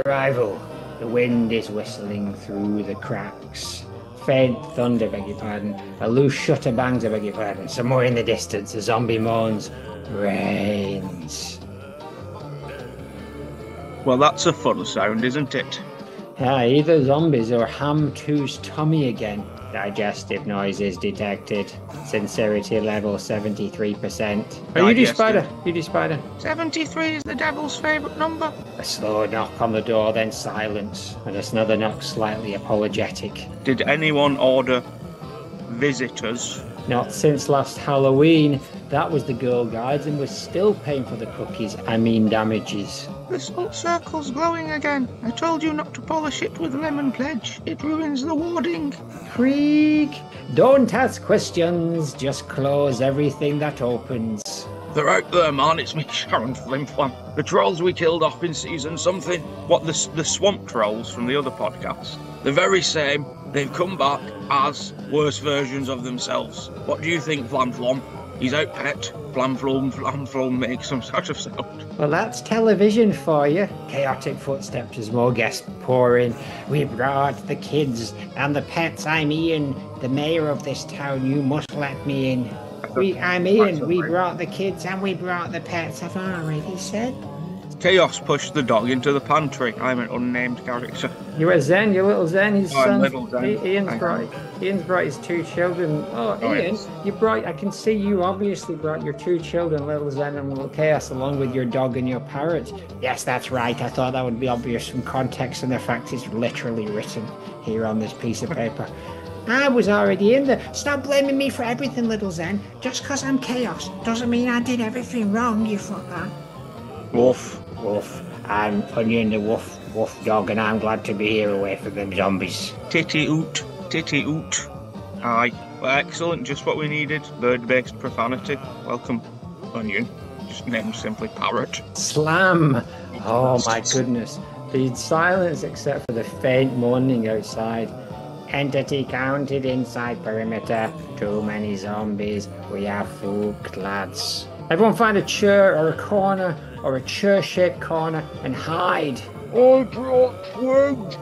Arrival. The wind is whistling through the cracks. Faint thunder, beg your pardon. A loose shutter bangs, I beg your pardon. Somewhere in the distance, a zombie moans. Rains. Well, that's a fun sound, isn't it? Either zombies or Ham2's tummy again. Digestive noises detected. Sincerity level 73%. Oh, you do Spider. You do Spider. 73 is the devil's favourite number. A slow knock on the door, then silence. And another knock, slightly apologetic. Did anyone order visitors? Not since last Halloween. That was the Girl Guides and we're still paying for the cookies. I mean damages. The salt circle's glowing again. I told you not to polish it with lemon pledge. It ruins the warding. Creak! Don't ask questions. Just close everything that opens. They're out there, man. It's me, Sharon Flimflam. The trolls we killed off in season something. What, the swamp trolls from the other podcast? The very same. They've come back as worse versions of themselves. What do you think, Flamflom? He's out pet. Flamflom makes some sort of sound. Well, that's television for you. Chaotic footsteps as more guests pour in. We brought the kids and the pets. I'm Ian, the mayor of this town. You must let me in. I'm Ian. We brought the kids and we brought the pets. Have I already said? Chaos pushed the dog into the pantry. I'm an unnamed character. You were Zen, you little Zen. His son. Little Zen. Ian's brought his two children. Oh, Ian, yes. I can see you obviously brought your two children, little Zen and little Chaos, along with your dog and your parrot. Yes, that's right. I thought that would be obvious from context and the fact it's literally written here on this piece of paper. I was already in there. Stop blaming me for everything, little Zen. Just because I'm Chaos doesn't mean I did everything wrong, you fucker. Woof. Woof. I'm Onion the woof dog, and I'm glad to be here away from them zombies. Titty oot. Aye. Well, excellent, just what we needed. Bird-based profanity. Welcome, Onion. Just named simply Parrot. Slam! Oh my goodness. The silence except for the faint moaning outside. Entity counted inside perimeter. Too many zombies. We are fooked, lads. Everyone find a chair or a corner or a chair-shaped corner and hide. I brought twigs.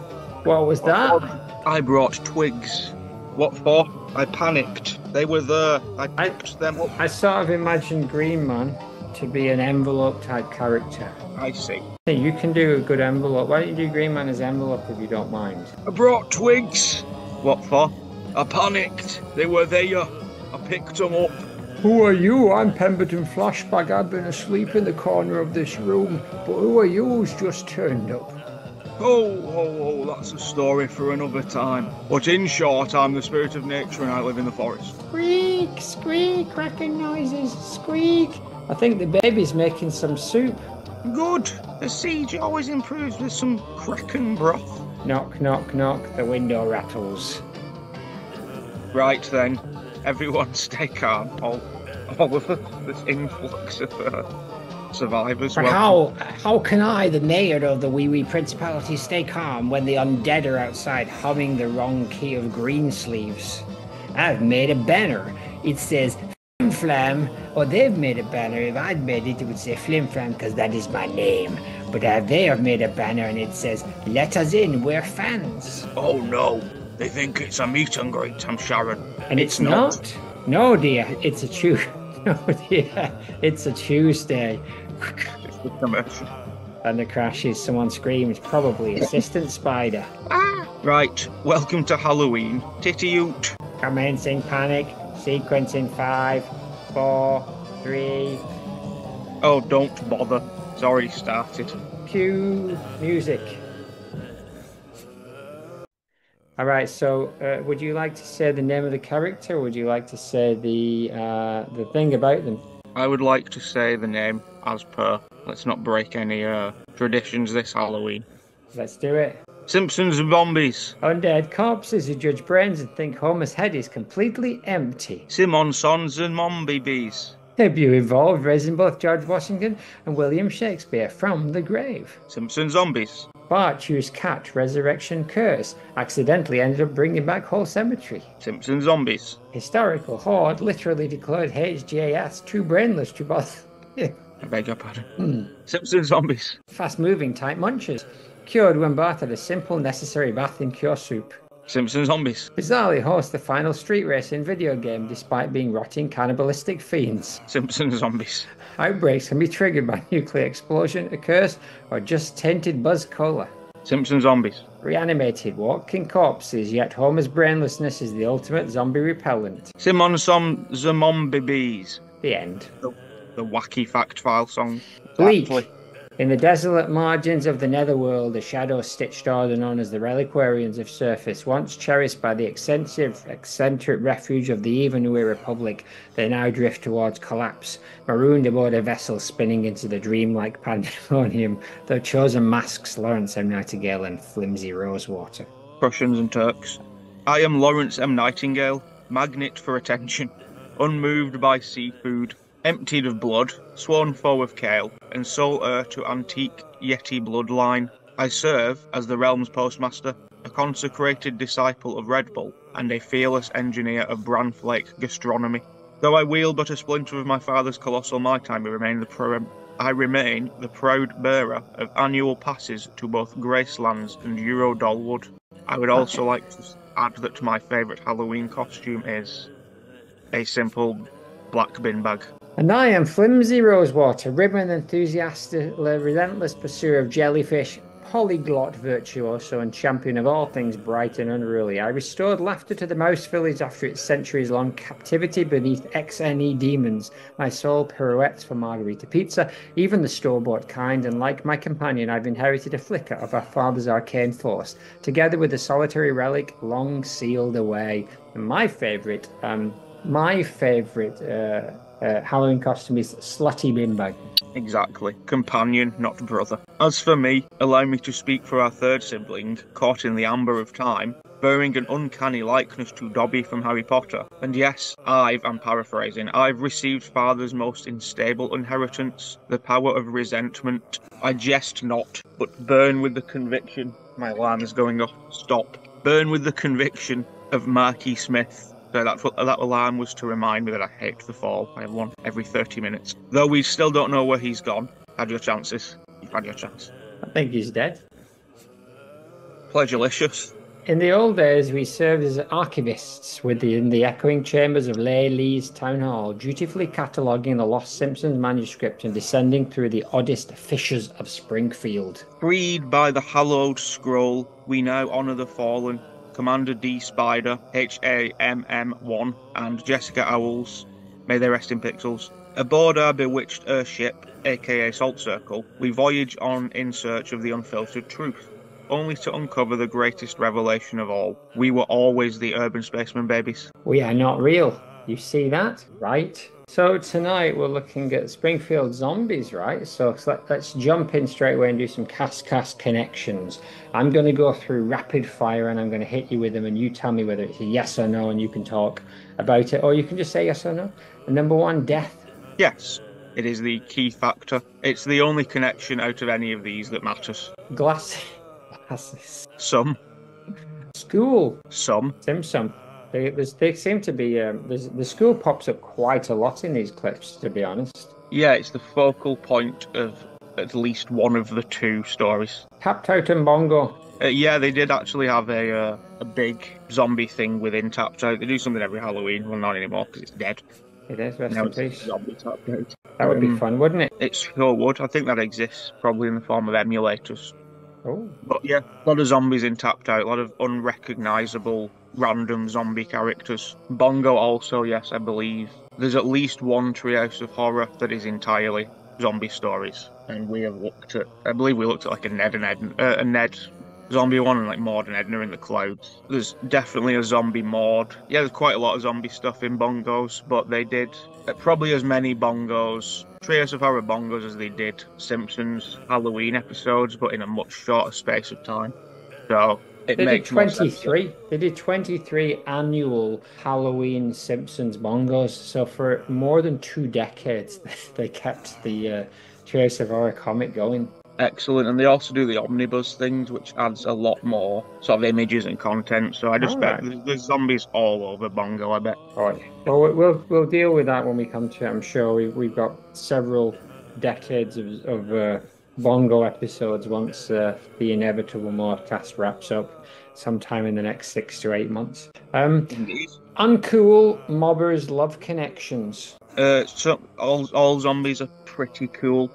What was that? I brought twigs. What for? I panicked. They were there. I picked them up. I sort of imagined Green Man to be an envelope-type character. I see. Hey, you can do a good envelope. Why don't you do Green Man as envelope if you don't mind? I brought twigs. What for? I panicked. They were there. I picked them up. Who are you? I'm Pemberton Flashback. I've been asleep in the corner of this room. But who are you who's just turned up? Oh, that's a story for another time. But in short, I'm the spirit of nature and I live in the forest. Squeak, cracking noises, squeak. I think the baby's making some soup. Good. The siege always improves with some kraken broth. Knock, knock, knock. The window rattles. Right then. Everyone stay calm. All of this influx of survivors. But how can I, the mayor of the Wee Principality, stay calm when the undead are outside humming the wrong key of Greensleeves? I've made a banner. It says Flim Flam, or they've made a banner. If I'd made it, it would say Flim Flam because that is my name. But they have made a banner and it says, let us in, we're fans. Oh no. They think it's a meet and greet, I'm Sharon. And it's not? No, dear, it's a Tuesday. No, dear, it's a Tuesday. It's the commercial. And the crashes, someone screams, probably Assistant Spider. Right, welcome to Halloween. Titty oot. Commencing panic, sequence in 5, 4, 3. Oh, don't bother. It's already started. Cue music. All right, so would you like to say the name of the character, or would you like to say the thing about them? I would like to say the name as per. Let's not break any traditions this Halloween. Let's do it. Simpsons Zombies. Undead corpses who judge brains and think Homer's head is completely empty. Simonsons and Mombies. Debut involved raising both George Washington and William Shakespeare from the grave. Simpsons Zombies. Bart used cat resurrection curse, accidentally ended up bringing back whole cemetery. Simpsons Zombies. Historical horde literally declared HJS too brainless to bother. I beg your pardon. Simpsons Zombies. Fast-moving type munchers, cured when Bart had a simple necessary bath in cure soup. Simpsons Zombies. Bizarrely host the final street racing video game despite being rotting cannibalistic fiends. Simpsons Zombies. Outbreaks can be triggered by nuclear explosion, a curse, or just tainted Buzz Cola. Simpsons Zombies. Reanimated walking corpses, yet Homer's brainlessness is the ultimate zombie repellent. Simonsons Zombies. The end. The wacky fact file song. Bleak. Exactly. In the desolate margins of the netherworld, a shadow-stitched order known as the Reliquarians have surfaced. Once cherished by the eccentric refuge of the Evenway Republic, they now drift towards collapse, marooned aboard a vessel spinning into the dreamlike pandemonium. Their chosen masks, Lawrence M. Nightingale and Flimsy Rosewater. Prussians and Turks. I am Lawrence M. Nightingale, magnet for attention, unmoved by seafood, emptied of blood, sworn foe of Kale, and sole heir to antique Yeti bloodline. I serve as the realm's postmaster, a consecrated disciple of Red Bull, and a fearless engineer of Branflake gastronomy. Though I wield but a splinter of my father's colossal might, I remain the proud bearer of annual passes to both Gracelands and Euro Dollwood. I would also like to add that my favourite Halloween costume is a simple black bin bag. And I am Flimsy Rosewater, ribbon enthusiast, relentless pursuer of jellyfish, polyglot virtuoso, and champion of all things bright and unruly. I restored laughter to the mouse village after its centuries-long captivity beneath XNE demons. My soul pirouettes for margarita pizza, even the store-bought kind, and like my companion, I've inherited a flicker of our father's arcane force, together with a solitary relic long sealed away. And my favourite Halloween costume is Slutty Bin Bag. Exactly. Companion, not brother. As for me, allow me to speak for our third sibling, caught in the amber of time, bearing an uncanny likeness to Dobby from Harry Potter. And yes, I'm paraphrasing, I've received father's most unstable inheritance, the power of resentment. I jest not, but burn with the conviction. My alarm is going off. Stop. Burn with the conviction of Marky Smith. So that alarm was to remind me that I hate the fall. I have one every 30 minutes. Though we still don't know where he's gone. Had your chances. You've had your chance. I think he's dead. Pleasurelicious. In the old days, we served as archivists within the echoing chambers of Leigh Lee's Town Hall, dutifully cataloguing the lost Simpsons manuscript and descending through the oddest fissures of Springfield. Freed by the hallowed scroll, we now honour the fallen. Commander D. Spider, HAMM-1, and Jessica Owls, may they rest in pixels. Aboard our bewitched Earthship, aka Salt Circle, we voyage on in search of the unfiltered truth, only to uncover the greatest revelation of all. We were always the urban spacemen babies. We are not real. You see that? Right? So tonight we're looking at Springfield Zombies, right? So let's jump in straight away and do some cast connections. I'm going to go through rapid fire and I'm going to hit you with them and you tell me whether it's a yes or no and you can talk about it, or you can just say yes or no. And number one, death. Yes, it is the key factor. It's the only connection out of any of these that matters. Glasses. Some. School. Some. Simpson. They seem to be, the school pops up quite a lot in these clips, to be honest. Yeah, it's the focal point of at least one of the two stories. Tapped Out and Bongo. Yeah, they did actually have a big zombie thing within Tapped Out. They do something every Halloween. Well, not anymore, because it's dead. It is, rest in peace. Zombie Tapped Out. That would be fun, wouldn't it? It sure would. I think that exists, probably in the form of emulators. Oh. But yeah, a lot of zombies in Tapped Out, a lot of unrecognisable random zombie characters. Bongo also, yes, I believe. There's at least one Treehouse of Horror that is entirely zombie stories. And we have looked at, I believe we looked at like a Ned Zombie 1 and like Maud and Edna in the clouds. There's definitely a zombie Maud. Yeah, there's quite a lot of zombie stuff in Bongos, but they did probably as many Bongos, Trios of Horror Bongos as they did Simpsons Halloween episodes, but in a much shorter space of time. So it They did makes more sense. 23. They did 23 annual Halloween Simpsons bongos. So for more than 2 decades, they kept the Trace of Horror comic going. Excellent, and they also do the omnibus things, which adds a lot more sort of images and content. So I just bet there's zombies all over Bongo. I bet. All right. Well, we'll deal with that when we come to it. I'm sure we've got several decades of Bongo episodes once the inevitable Morphcast wraps up sometime in the next 6 to 8 months. Indeed. Uncool mobbers love connections. So all zombies are pretty cool,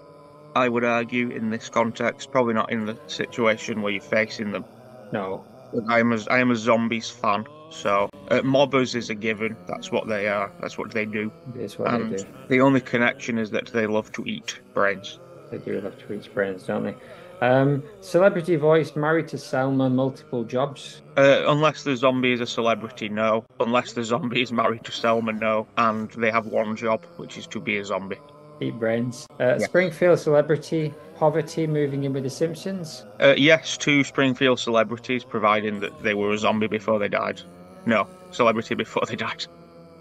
I would argue, in this context. Probably not in the situation where you're facing them. No. But I am a zombies fan, so mobbers is a given. That's what they are. That's what they do. It is what they do. The only connection is that they love to eat brains. They do love to eat brains, don't they? Celebrity voice, married to Selma, multiple jobs. Unless the zombie is a celebrity, no. Unless the zombie is married to Selma, no. And they have one job, which is to be a zombie. Eat brains. Springfield celebrity, poverty, moving in with the Simpsons. Yes, 2 Springfield celebrities, providing that they were a zombie before they died. No, celebrity before they died.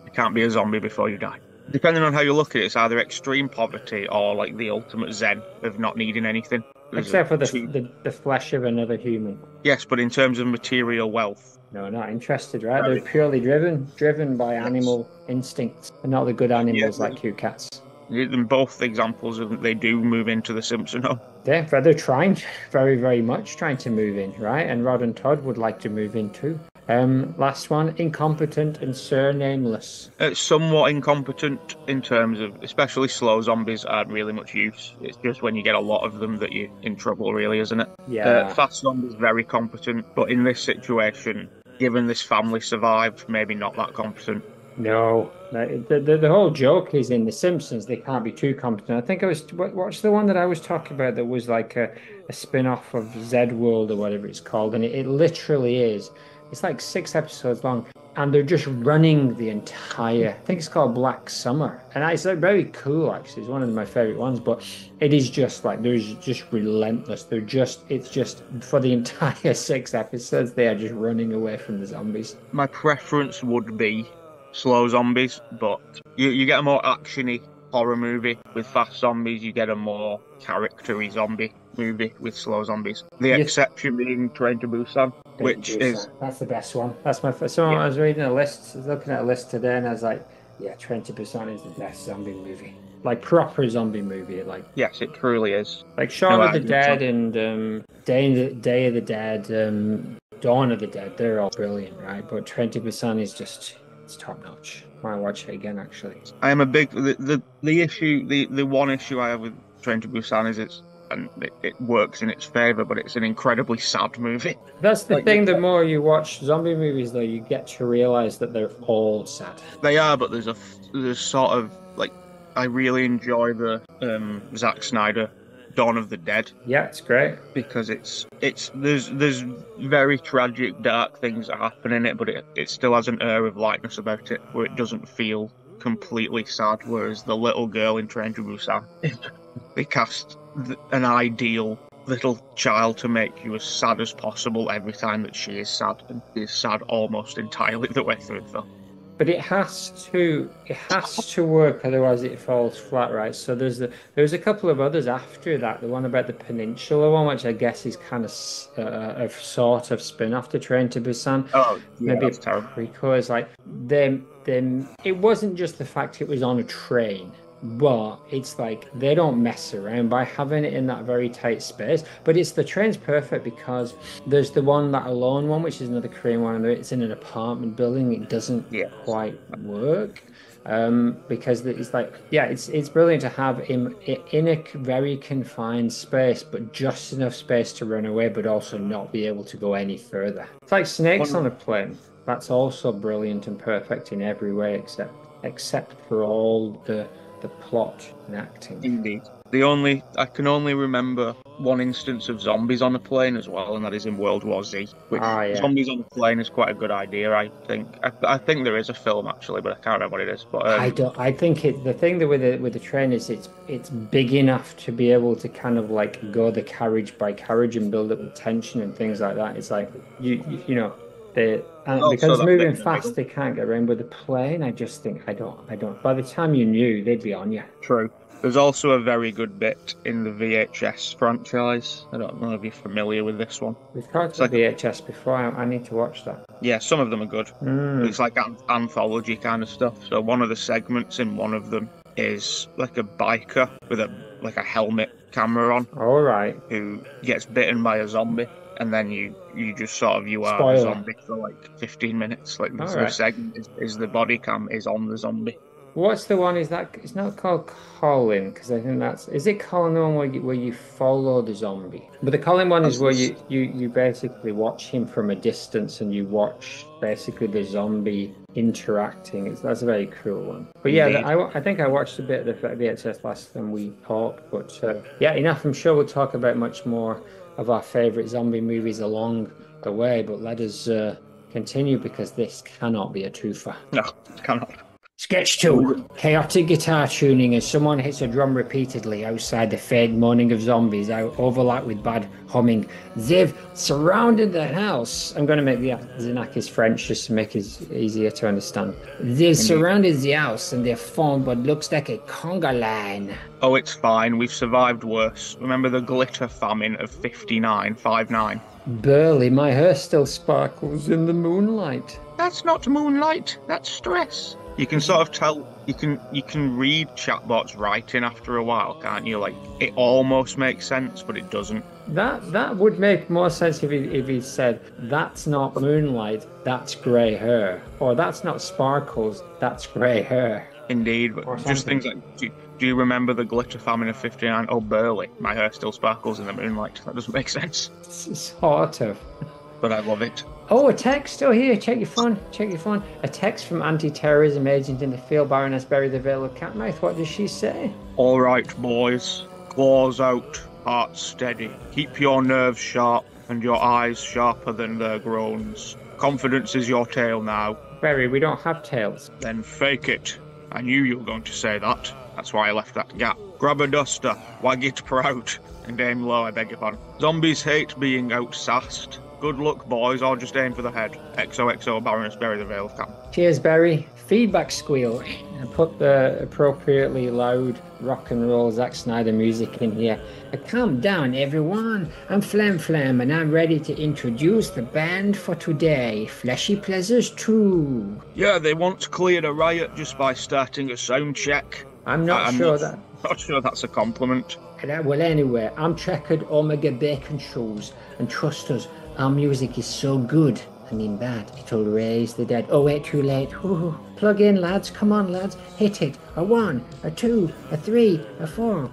You can't be a zombie before you die. Depending on how you look at it, it's either extreme poverty or like the ultimate zen of not needing anything. Except for the flesh of another human. Yes, but in terms of material wealth. No, not interested, right? They're purely driven by animal instincts, and not the good animals like you cats. In both examples, they do move into the Simpson home. Yeah, they're trying very, very much trying to move in, right? And Rod and Todd would like to move in too. Last one, incompetent and surnameless. Somewhat incompetent in terms of, especially slow zombies aren't really much use. It's just when you get a lot of them that you're in trouble, really, isn't it? Yeah. Fast zombies very competent, but in this situation, given this family survived, maybe not that competent. No, the whole joke is in The Simpsons. They can't be too competent. I think what's the one that I was talking about that was like a spin-off of Zed World or whatever it's called, and it literally is. It's like 6 episodes long, and they're just running the entire. I think it's called Black Summer, and it's like very cool actually. It's one of my favorite ones, but it is just like there's just relentless. It's just for the entire 6 episodes they are just running away from the zombies. My preference would be slow zombies, but you get a more actiony horror movie with fast zombies. You get a more character-y zombie movie with slow zombies. The exception being Train to Busan, that's the best one. That's my first. So I was reading a list, looking at a list today, and I was like, yeah, Train to Busan is the best zombie movie. Like proper zombie movie. Like yes, it truly is. Like Shaun of the Dead and Day of the Dead, Dawn of the Dead. They're all brilliant, right? But Train to Busan is just. It's top notch. I might watch it again actually. I am a big the issue the one issue I have with Train to Busan is it works in its favour, but it's an incredibly sad movie. That's the thing. The more you watch zombie movies, though, you get to realise that they're all sad. They are, but there's sort of like I really enjoy the Zack Snyder Dawn of the Dead. Yeah, it's great because there's very tragic, dark things that happen in it, but it still has an air of lightness about it, where it doesn't feel completely sad. Whereas the little girl in Train to Busan, they cast an ideal little child to make you as sad as possible every time that she is sad, and she is sad almost entirely the way through the film. But it has to work, otherwise it falls flat, right? So there's a couple of others after that. The one about the peninsula one, which I guess is kind of a sort of spin-off to Train to Busan. Oh, yeah, maybe that's terrible. Because like it wasn't just the fact it was on a train. But it's like they don't mess around by having it in that very tight space. But the train's perfect because there's the one, that Alone one, which is another Korean one, and it's in an apartment building. It doesn't quite work because it's like, it's brilliant to have him in a very confined space, but just enough space to run away, but also not be able to go any further. It's like snakes on a plane. That's also brilliant and perfect in every way, except for all the plot and acting. Indeed. I can only remember one instance of zombies on a plane as well, and that is in World War Z. Which zombies on a plane is quite a good idea, I think. I think there is a film actually, but I can't remember what it is. But I don't. I think the thing that with the train is it's big enough to be able to kind of like go the carriage by carriage and build up the tension and things like that. It's like you know because moving fast they can't get around with the plane. I just think I don't. By the time you knew, they'd be on you. True. There's also a very good bit in the VHS franchise. I don't know if you're familiar with this one. We've talked about VHS before. I need to watch that. Yeah, some of them are good. It's like anthology kind of stuff. So one of the segments in one of them is like a biker with a helmet camera on. All right. Who gets bitten by a zombie. And then you just sort of are a zombie for like 15 minutes. Like the segment is the body cam is on the zombie. What's the one? It's not called Colin, because I think is it Colin the one where you follow the zombie? But the Colin one is where you basically watch him from a distance and you watch basically the zombie interacting. That's a very cool one. But yeah, I think I watched a bit of the VHS last time we talked. But yeah, enough. I'm sure we'll talk about much more of our favourite zombie movies along the way. But let us continue, because this cannot be a twofer. No, it cannot. Sketch 2. Chaotic guitar tuning as someone hits a drum repeatedly outside the faint moaning of zombies overlapped with bad humming. They've surrounded the house. I'm going to make the Xenakis French just to make it easier to understand. They've surrounded the house and they've formed what looks like a conga line. Oh, it's fine. We've survived worse. Remember the glitter famine of 59. Burley, my hair still sparkles in the moonlight. That's not moonlight. That's stress. You can sort of tell, you can read chatbots writing after a while, can't you? Like, it almost makes sense, but it doesn't. That would make more sense if he said, that's not moonlight, that's grey hair. Or that's not sparkles, that's grey hair. Indeed, but just things like, do you remember the glitter famine of 59? Oh, Burley, my hair still sparkles in the moonlight. That doesn't make sense. Sort of. But I love it. Oh, a text. Oh, here, check your phone. A text from anti-terrorism agent in the field, Baroness Berry, the Vale of Catmouth. What does she say? All right, boys. Claws out, hearts steady. Keep your nerves sharp and your eyes sharper than their groans. Confidence is your tail now. Berry, we don't have tails. Then fake it. I knew you were going to say that. That's why I left that gap. Grab a duster, wag it proud, and aim low, I beg your pardon. Zombies hate being outsassed. Good luck, boys. I'll just aim for the head. XOXO, Baroness Berry, the Vale of Catmouth. Cheers, Berry. Feedback squeal. And put the appropriately loud rock and roll Zack Snyder music in here. Calm down, everyone. I'm Flam Flam, and I'm ready to introduce the band for today. Fleshy Pleasures 2. Yeah, they once cleared a riot just by starting a sound check. I'm not sure that's a compliment. Well, anyway, I'm Checkered Omega Bacon Shoes, and trust us, our music is so good, I mean bad, it'll raise the dead. Oh wait, too late. Ooh. Plug in, lads, come on, lads, hit it. A 1, a 2, a 3, a 4.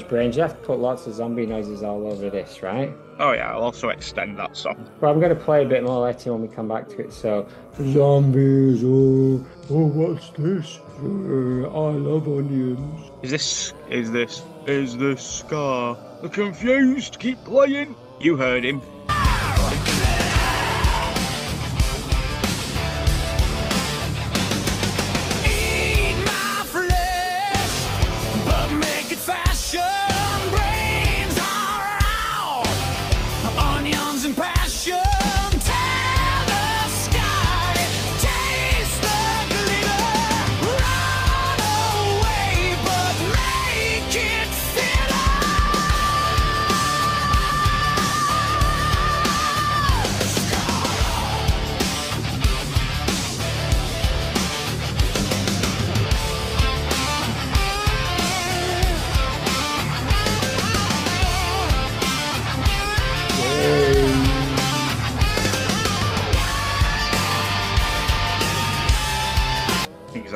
Brains. You have to put lots of zombie noises all over this, right? Oh yeah, I'll also extend that song. Well, I'm going to play a bit more later when we come back to it. So, zombies, oh, what's this? I love onions. Is this Scar? The confused, keep playing. You heard him.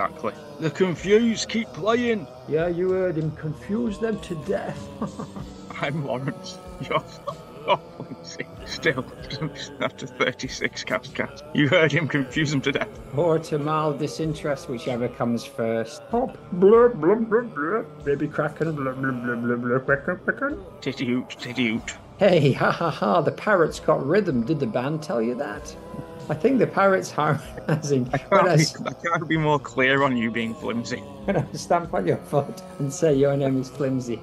exactly. The confused keep playing. Yeah, you heard him. Confuse them to death. I'm Lawrence. You're still after 36 cast. You heard him confuse them to death. Or to mild disinterest, whichever comes first. Hop, blur, blur, blur, blur. Baby kraken, blur, blur, blur, blur, blur, kraken. Titty hoot. Hey, ha ha ha, the parrots got rhythm. Did the band tell you that? I think the parrots harmonizing. I can't be more clear on you being flimsy. When I stamp on your foot and say your name is Flimsy.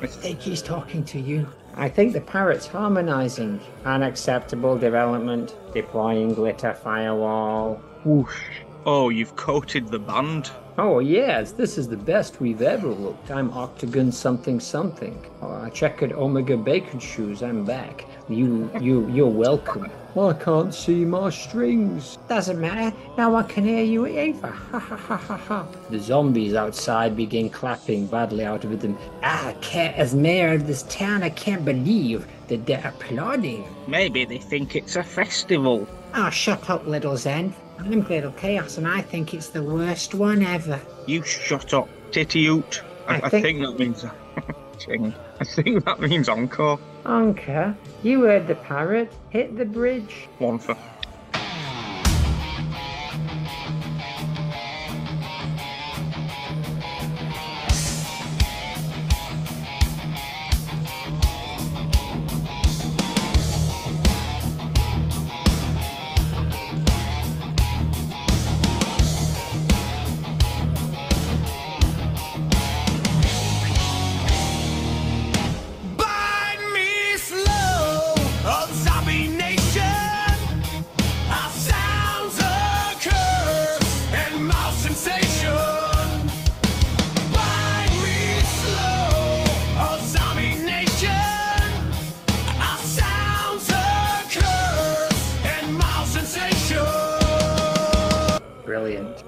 I think he's talking to you. I think the parrot's harmonizing. Unacceptable development. Deploying glitter firewall. Whoosh. Oh, you've coated the band. Oh yes, this is the best we've ever looked. I'm Octagon something. Oh, checkered Omega Bacon shoes. I'm back. You're welcome. I can't see my strings. Doesn't matter. No one can hear you either. Ha ha ha ha ha. The zombies outside begin clapping badly out of them. As mayor of this town, I can't believe that they're applauding. Maybe they think it's a festival. Oh, shut up, Little Zen. I'm Little Chaos, and I think it's the worst one ever. You shut up, Titty hoot. I think that means... I think that means encore. Encore? You heard the parrot. Hit the bridge. One for...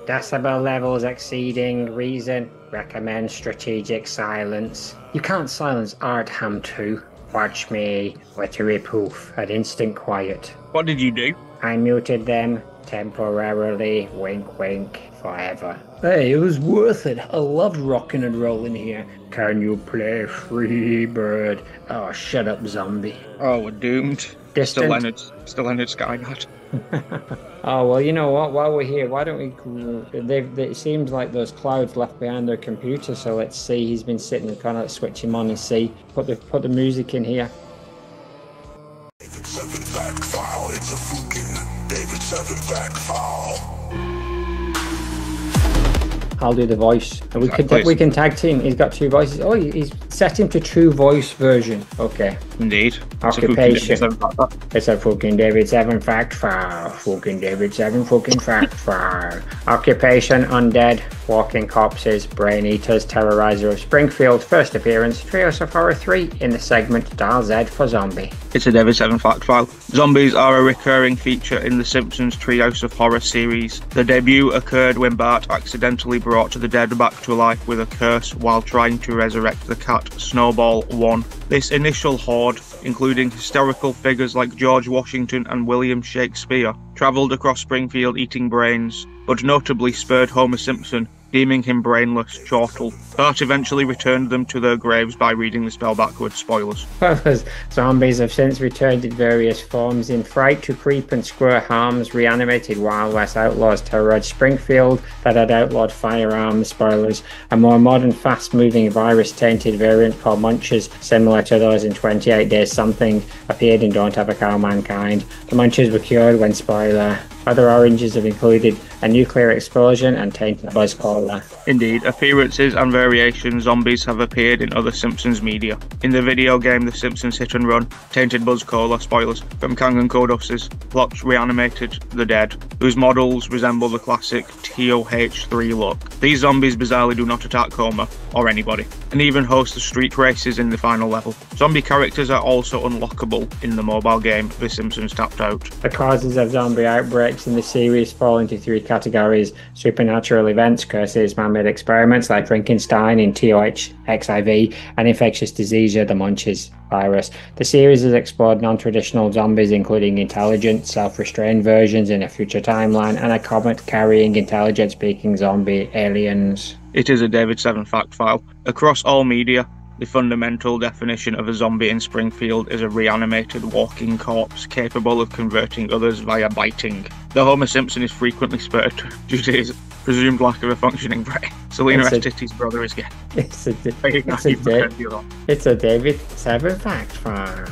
Decibel levels exceeding reason. Recommend strategic silence. You can't silence Ardham 2. Watch me with a repoof at instant quiet. What did you do? I muted them temporarily. Wink wink. Forever. Hey, it was worth it. I loved rocking and rolling here. Can you play Freebird? Oh, shut up, zombie. Oh, we're doomed. Distant. Still Leonard Skynet. Oh, well, you know what? While we're here, why don't we... It seems like those clouds left behind their computer, so let's see. He's been sitting and kind of switch him on and see. Put the music in here. David 7 back file. It's a fucking David 7 back file. I'll do the voice. And we can tag team. He's got two voices. Oh, he's set him to true voice version. Okay. Indeed. Occupation. It's a fucking David 7 fact file. Fucking David 7 fucking fact file. Occupation: undead, walking corpses, brain eaters, terrorizer of Springfield. First appearance: Trios of Horror 3 in the segment Dial Z for Zombie. It's a David 7 fact file. Zombies are a recurring feature in the Simpsons Treehouse of Horror series. The debut occurred when Bart accidentally brought the dead back to life with a curse while trying to resurrect the cat Snowball 1. This initial horde, including historical figures like George Washington and William Shakespeare, travelled across Springfield eating brains, but notably spurred Homer Simpson, deeming him brainless, chortle. Bart eventually returned them to their graves by reading the spell backwards. Spoilers. Zombies have since returned in various forms. In Fright to Creep and Square Harms, reanimated Wild West outlaws terrorized Springfield that had outlawed firearms. Spoilers. A more modern, fast-moving, virus-tainted variant called Munchers, similar to those in 28 Days Something, appeared in Don't Have a Cow Mankind. The Munchers were cured when, spoiler. Other oranges have included a nuclear explosion and tainted buzz cola. Indeed, appearances and variations zombies have appeared in other Simpsons media. In the video game The Simpsons Hit and Run, Tainted Buzz Cola, spoilers, from Kangen Kodos's Plotch reanimated the dead, whose models resemble the classic TOH3 look. These zombies bizarrely do not attack Homer, or anybody, and even host the street races in the final level. Zombie characters are also unlockable in the mobile game The Simpsons Tapped Out. The causes of zombie outbreaks in the series fall into three categories: supernatural events, curses, man-made experiments like Frankenstein in TOH, XIV, and infectious disease, the Munches. virus. The series has explored non-traditional zombies, including intelligent, self-restrained versions in a future timeline, and a comet-carrying, intelligent-speaking zombie aliens. It is a David Seven fact file. Across all media, the fundamental definition of a zombie in Springfield is a reanimated walking corpse capable of converting others via biting. The Homer Simpson is frequently spurred due to his presumed lack of a functioning brain. Selena Esteti's brother is gay. It's a David Seven fact file.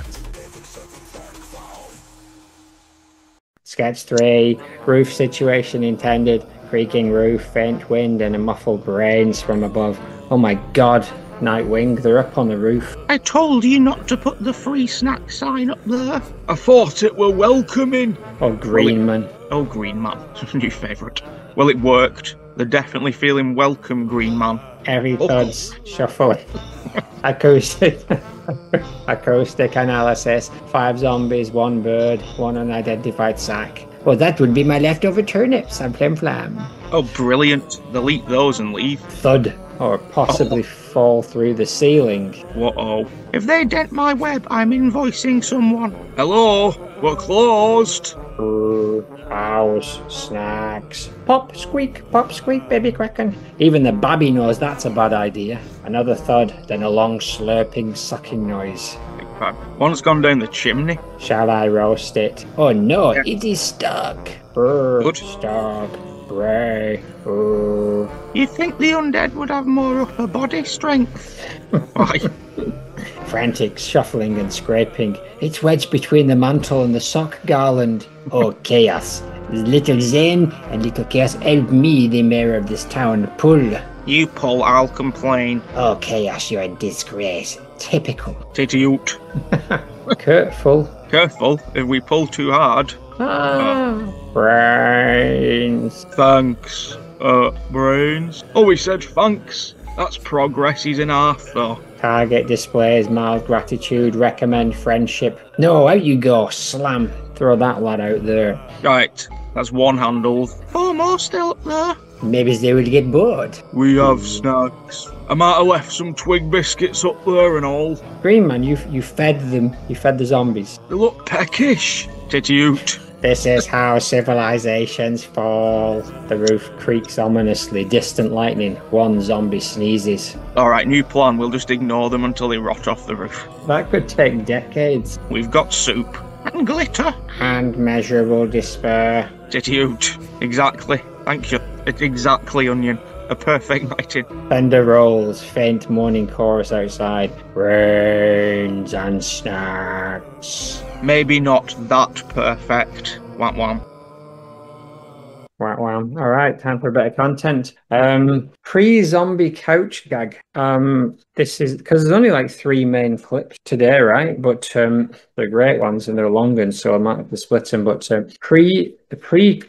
Sketch 3, roof situation intended. Creaking roof, faint wind, and a muffled rains from above. Oh my god, Nightwing, they're up on the roof. I told you not to put the free snack sign up there. I thought it were welcoming. Oh, Green Man. Oh, Green Man. New favourite. Well, it worked. They're definitely feeling welcome, Green Man. Every thud's shuffling. Acoustic analysis. 5 zombies, 1 bird, 1 unidentified sack. Well, that would be my leftover turnips. I'm flim flam. Oh, brilliant. They'll eat those and leave. Thud. Or possibly fall through the ceiling. Whoa. If they dent my web, I'm invoicing someone. Hello? We're closed. House, snacks. Pop, squeak, baby kraken. Even the babby knows that's a bad idea. Another thud, then a long slurping, sucking noise. One's gone down the chimney. Shall I roast it? Oh no, yeah. It is stuck. Good. Stuck. Bray. You think the undead would have more upper body strength? Why? Frantic shuffling and scraping. It's wedged between the mantle and the sock garland. Oh, chaos. Little Zen and little chaos help me, the mayor of this town, pull. You pull, I'll complain. Oh, chaos, you're a disgrace. Typical. Titty-oot. Careful. Careful, if we pull too hard. Brains. Thanks. Brains. Oh, he said thanks. That's progress. He's in half, though. Target displays mild gratitude, recommend friendship. No, out you go, slam. Throw that lad out there. Right, that's one handled. 4 more still up there. Maybe they would get bored. We have snacks. I might have left some twig biscuits up there and all. Green Man, you fed them. You fed the zombies. They look peckish. Titty-oot. This is how civilizations fall. The roof creaks ominously. Distant lightning. 1 zombie sneezes. Alright, new plan. We'll just ignore them until they rot off the roof. That could take decades. We've got soup. And glitter. And measurable despair. Titty-oot. Exactly. Thank you. It's exactly Onion. A perfect night in. Thunder rolls. Faint morning chorus outside. Rains and snacks. Maybe not that perfect. Wham wham. Wow, wow. All right, time for a bit of content. Pre-zombie couch gag. This is because there's only like 3 main clips today, right? But they're great ones and they're long ones, so I might have to split them. But the pre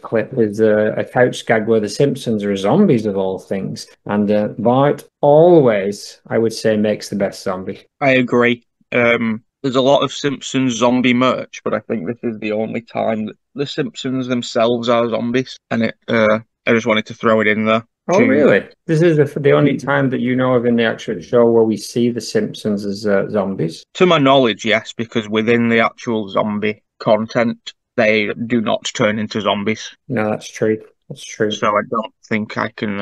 clip is a couch gag where the Simpsons are zombies of all things, and Bart always, I would say, makes the best zombie. I agree. There's a lot of Simpsons zombie merch, but I think this is the only time that the Simpsons themselves are zombies, and I just wanted to throw it in there. Oh, really? This is the only time that you know of in the actual show where we see the Simpsons as zombies? To my knowledge, yes, because within the actual zombie content, they do not turn into zombies. No, that's true. That's true. So I don't think I can...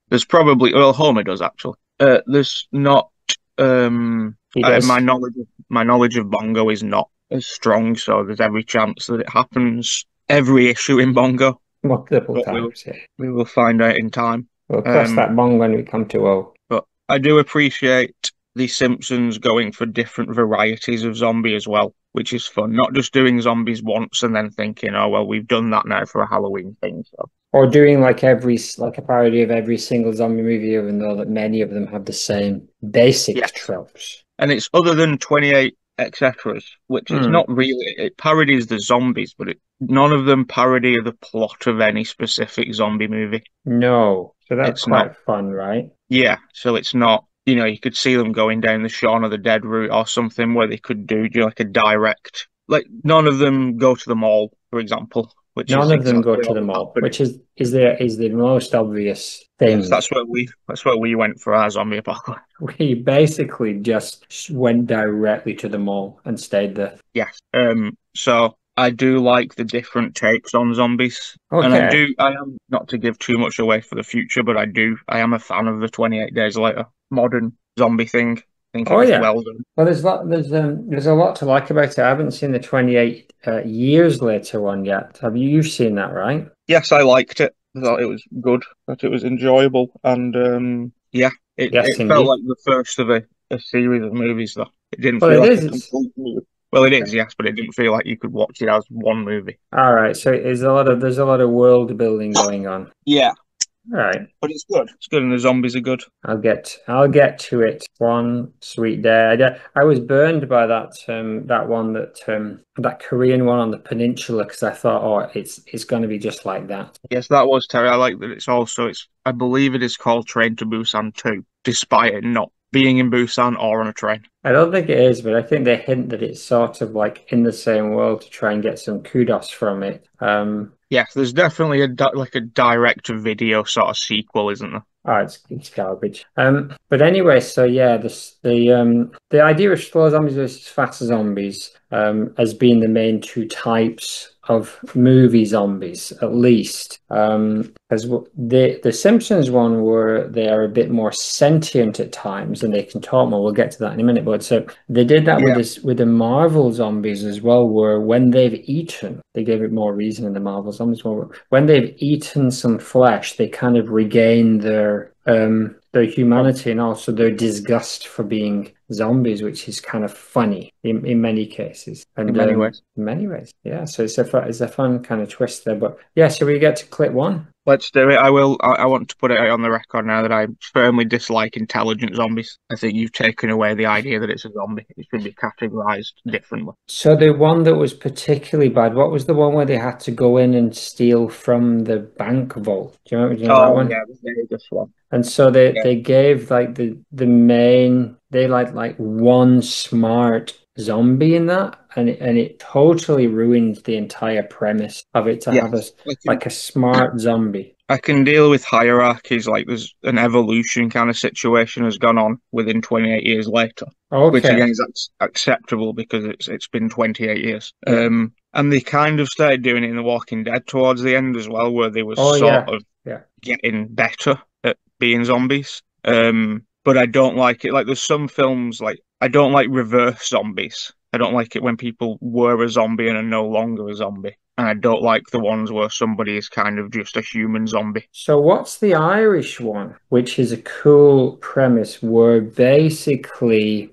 there's probably... Well, Homer does, actually. There's not... my knowledge of Bongo is not as strong, so there's every chance that it happens every issue in Bongo. Multiple times, we will find out in time. We'll cross that Bongo when we come to O. But I do appreciate the Simpsons going for different varieties of zombie as well, which is fun. Not just doing zombies once and then thinking, oh, well, we've done that now for a Halloween thing. So. Or doing like a parody of every single zombie movie, even though that many of them have the same basic tropes. And it's other than 28 etceteras, which is not really... It parodies the zombies, but none of them parody the plot of any specific zombie movie. No. So that's quite fun, right? Yeah. So it's not... You know, you could see them going down the Shaun of the Dead route or something where they could do like a direct... Like, none of them go to the mall, for example. which None is of them go exactly to what the was mall, happening. which is the most obvious Yes, thing. that's where we went for our zombie apocalypse. We basically just went directly to the mall and stayed there. Yes. So I do like the different takes on zombies. And Okay. I am not to give too much away for the future, but I am a fan of the 28 Days Later modern zombie thing. I think it Oh was yeah. well done. Well, there's a lot to like about it. I haven't seen the 28 years later one yet. Have you? You've seen that, right? Yes, I liked it. I thought it was good, that it was enjoyable, and yeah, Yes, it felt indeed. like the first of a series of movies, though. It didn't Well, feel it like is. a It's complete movie. Well, it is, yes, but it didn't feel like you could watch it as one movie. all right. So there's a lot of world building going on. Yeah, All right. but it's good. It's good, and the zombies are good. I'll get to it one sweet day. I was burned by that one that Korean one on the peninsula because I thought, oh, it's going to be just like that. Yes, that was Terry. I like that it's I believe it is called Train to Busan 2, despite it not being in Busan or on a train. I don't think it is, but I think they hint that it's sort of like in the same world to try and get some kudos from it. Yes, there's definitely like a direct to video sort of sequel, isn't there? Oh, it's garbage. But anyway, so yeah, the idea of slow zombies versus fast zombies as being the main two types of movie zombies, at least. As the Simpsons one where they are a bit more sentient at times and they can talk more. We'll get to that in a minute. But so they did that with Yeah, this with the Marvel zombies as well, where when they've eaten, they gave it more reason in the Marvel zombies. When they've eaten some flesh, they kind of regain their humanity and also their disgust for being zombies, which is kind of funny in many cases in and many ways. in many ways. Yeah, so it's a fun kind of twist there. But yeah, so we get to clip one. Let's do it. I will. I want to put it out on the record now that I firmly dislike intelligent zombies. I think you've taken away the idea that it's a zombie. It should be categorized differently. So the one that was particularly bad, what was the one where they had to go in and steal from the bank vault? Do you know that Oh one? yeah, the Vegas one. And so Yeah, they gave like the main they like one smart zombie in that and it totally ruined the entire premise of it to have yes. us like a smart zombie. I can deal with hierarchies, like there's an evolution kind of situation has gone on within 28 years later, which Okay. again is acceptable because it's been 28 years. Yeah. And they kind of started doing it in The Walking Dead towards the end as well, where they were Oh sort yeah. of Yeah. getting better at being zombies. But I don't like it. Like there's some films like I don't like reverse zombies. I don't like it when people were a zombie and are no longer a zombie. And I don't like the ones where somebody is kind of just a human zombie. So what's the Irish one, which is a cool premise where basically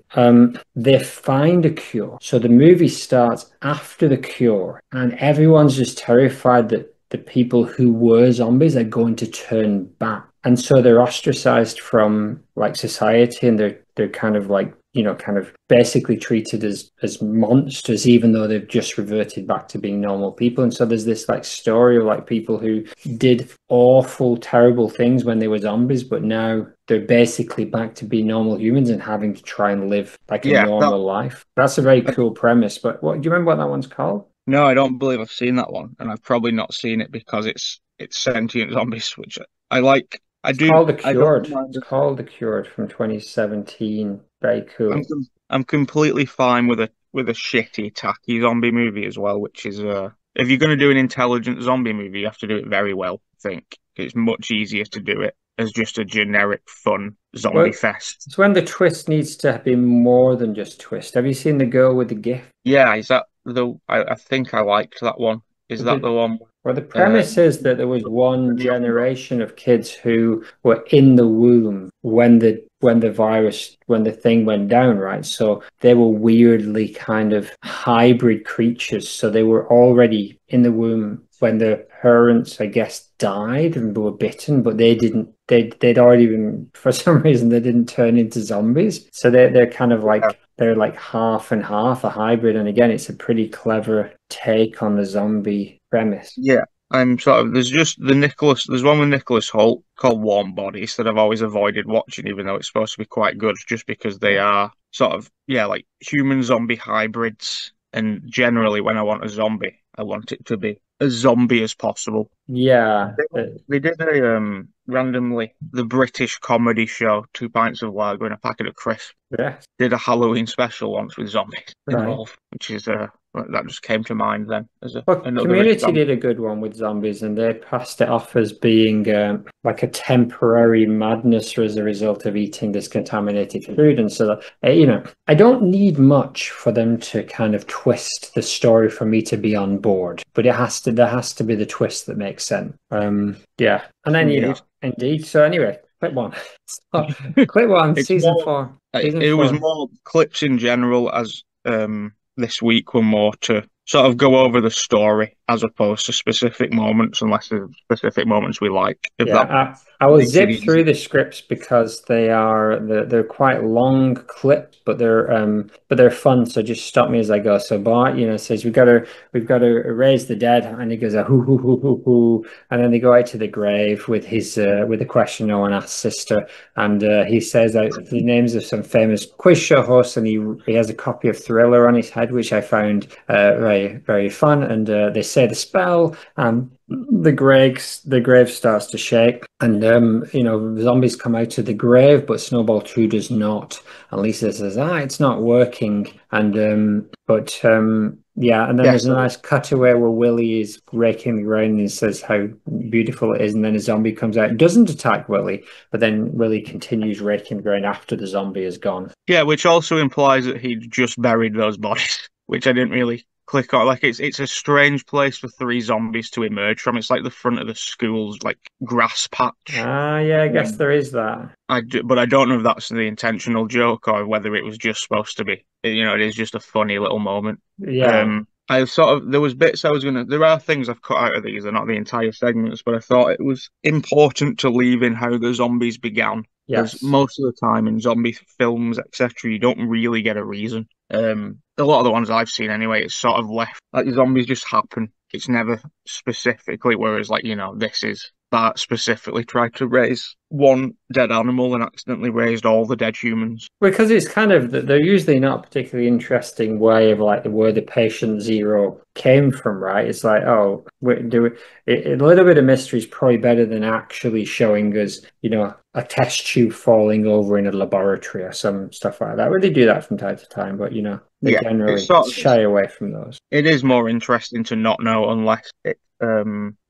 they find a cure. So the movie starts after the cure and everyone's just terrified that the people who were zombies are going to turn back. And so they're ostracized from like society and they're kind of like kind of basically treated as monsters, even though they've just reverted back to being normal people. And so there's this like story of like people who did awful, terrible things when they were zombies, but now they're basically back to being normal humans and having to try and live like a Yeah, that, normal life. That's a very cool premise. But what do you remember what that one's called? no, I don't believe I've seen that one, and I've probably not seen it because it's sentient zombies, which I like. I It's do. called The I don't Cured. mind. It's called The Cured from 2017. Very I'm cool. I'm completely fine with a shitty, tacky zombie movie as well, which is if you're going to do an intelligent zombie movie, you have to do it very well. I think it's much easier to do it as just a generic fun zombie Well, fest. it's when the twist needs to be more than just twist. Have you seen The Girl with the Gift? Yeah, is that the? I think I liked that one. Is that The, the one? well, the premise is that there was one generation of kids who were in the womb when the virus when the thing went down, right? So they were weirdly kind of hybrid creatures. So they were already in the womb when the parents, I guess, died and were bitten, but they didn't. They'd already been for some reason they didn't turn into zombies. So they're kind of Yeah. like they're like half and half a hybrid. And again, it's a pretty clever take on the zombie premise. Yeah, I'm sort of. There's one with Nicholas Hoult called Warm Bodies that I've always avoided watching, even though it's supposed to be quite good, just because they Yeah. are sort of, yeah, like human zombie hybrids. And generally, when I want a zombie, I want it to be as zombie as possible. Yeah. They did a randomly the British comedy show, Two Pints of Lager and a Packet of Crisps. Yeah. Did a Halloween special once with zombies Right. involved, which is that just came to mind then as Well, another Community example. did a good one with zombies, and they passed it off as being like a temporary madness as a result of eating this contaminated food. And so, I don't need much for them to kind of twist the story for me to be on board, but there has to be the twist that makes sense. Yeah, and then Indeed. indeed. So anyway, clip one. So, clip one, It's season more. four, season It was four. more clips in general as this week were more to sort of go over the story as opposed to specific moments, unless there's specific moments we like. If that Yeah, I will makes it zip through easy. the scripts because they're quite long clips, but they're fun. So just stop me as I go. So Bart, says we've got to raise the dead, and he goes a hoo hoo hoo hoo hoo, and then they go out to the grave with his with the question no one asked sister, and he says the names of some famous quiz show hosts, and he has a copy of Thriller on his head, which I found very very fun, and they say the spell. The grave starts to shake, and zombies come out of the grave, but Snowball 2 does not. And Lisa says, it's not working. Yeah, and then Yeah, there's a so nice cutaway where Willie is raking the ground and he says how beautiful it is, and then a zombie comes out and doesn't attack Willie, but then Willie continues raking the ground after the zombie is gone. yeah, which also implies that he'd just buried those bodies, which I didn't really click on. Like it's a strange place for three zombies to emerge from. It's like the front of the school's like grass patch. Ah, yeah, I guess there is that. But I don't know if that's the intentional joke or whether it was just supposed to be. It is just a funny little moment. Yeah. I sort of there was bits I was gonna. There are things I've cut out of these, they're not the entire segments, but I thought it was important to leave in how the zombies began because Yes. most of the time in zombie films, etc., you don't really get a reason. A lot of the ones I've seen anyway, it's sort of left like the zombies just happen. It's never specifically, whereas like this is Bart specifically tried to raise one dead animal and accidentally raised all the dead humans. Because it's kind of they're usually not a particularly interesting way of like where the patient zero came from, right? It's like, oh, a little bit of mystery is probably better than actually showing us, a test tube falling over in a laboratory or some stuff like that. Well, they do that from time to time, but they Yeah, it's generally sort of shy away from those. it is more interesting to not know unless it's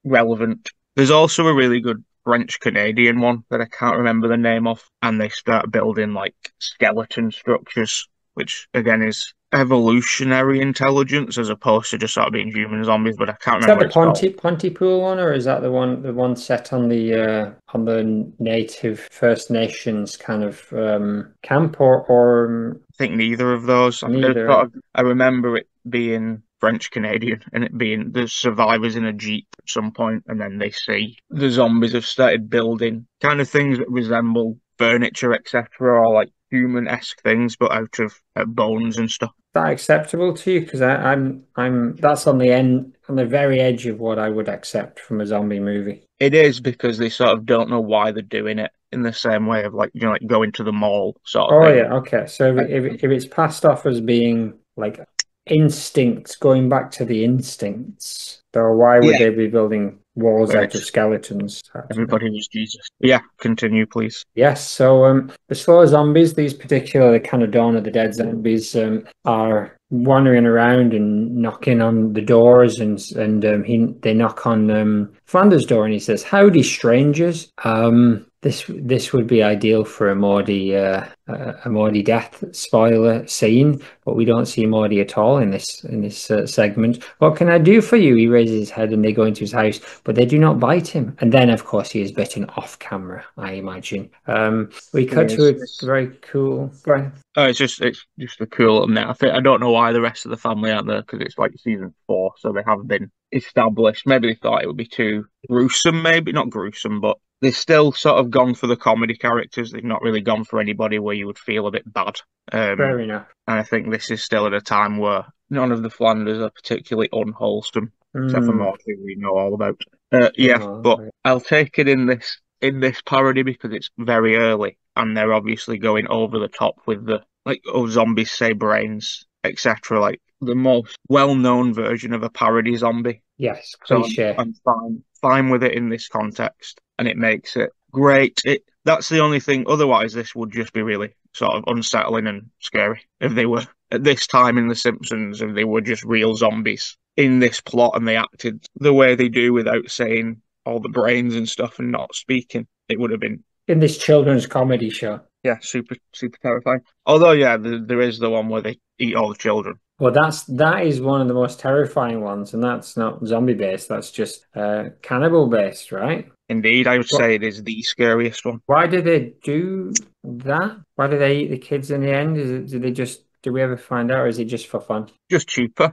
relevant. There's also a really good French Canadian one that I can't remember the name of, and they start building like skeleton structures, which again is evolutionary intelligence as opposed to just sort of being human zombies, but I can't Is that remember the what it's called. Pontypool one, or is that the one set on the native First Nations kind of camp, or I think neither of those. neither? I remember it being French Canadian and it being the survivors in a jeep at some point, and then they see the zombies have started building kind of things that resemble furniture, etc., or like human-esque things, but out of bones and stuff. That acceptable to you? Because I'm that's on the very edge of what I would accept from a zombie movie. It is because they sort of don't know why they're doing it in the same way of like like going to the mall sort of Oh thing. yeah, okay. So if it's passed off as being like instincts, going back to the instincts, though, why would Yeah, they be building walls when out of it's skeletons? everybody was Jesus. Yeah, continue, please. Yes, so the slow zombies, these particular the kind of Dawn of the Dead zombies, are wandering around and knocking on the doors, and they knock on Flanders' door, and he says, "Howdy, strangers." This would be ideal for a Morty death spoiler scene, but we don't see Morty at all in this segment. What can I do for you? He raises his head, and they go into his house, but they do not bite him. And then, of course, he is bitten off camera, I imagine. We cut to Yes, a very cool. Go ahead. oh, it's just a cool little net. I don't know why the rest of the family aren't there because it's like season 4, so they have been established. Maybe they thought it would be too gruesome, maybe not gruesome, but they've still sort of gone for the comedy characters. They've not really gone for anybody where you would feel a bit bad. Fair enough. And I think this is still at a time where none of the Flanders are particularly unwholesome, except for Mm. Morty, we know all about. Yeah, Oh, but I'll take it in this parody because it's very early and they're obviously going over the top with the like, oh, zombies say brains, etc. Like the most well-known version of a parody zombie. Yes, So cliche. I'm fine with it in this context, and it makes it great. That's the only thing. Otherwise, this would just be really sort of unsettling and scary if they were at this time in The Simpsons, if they were just real zombies in this plot and they acted the way they do without saying all the brains and stuff and not speaking. It would have been, In this children's comedy show. yeah, super terrifying. Although, yeah, there is the one where they eat all the children. Well, that is one of the most terrifying ones, and that's not zombie based. That's just cannibal based, right? Indeed, I would What? say it is the scariest one. Why do they do that? Why do they eat the kids in the end? Do we ever find out, or is it just for fun? Just cheaper.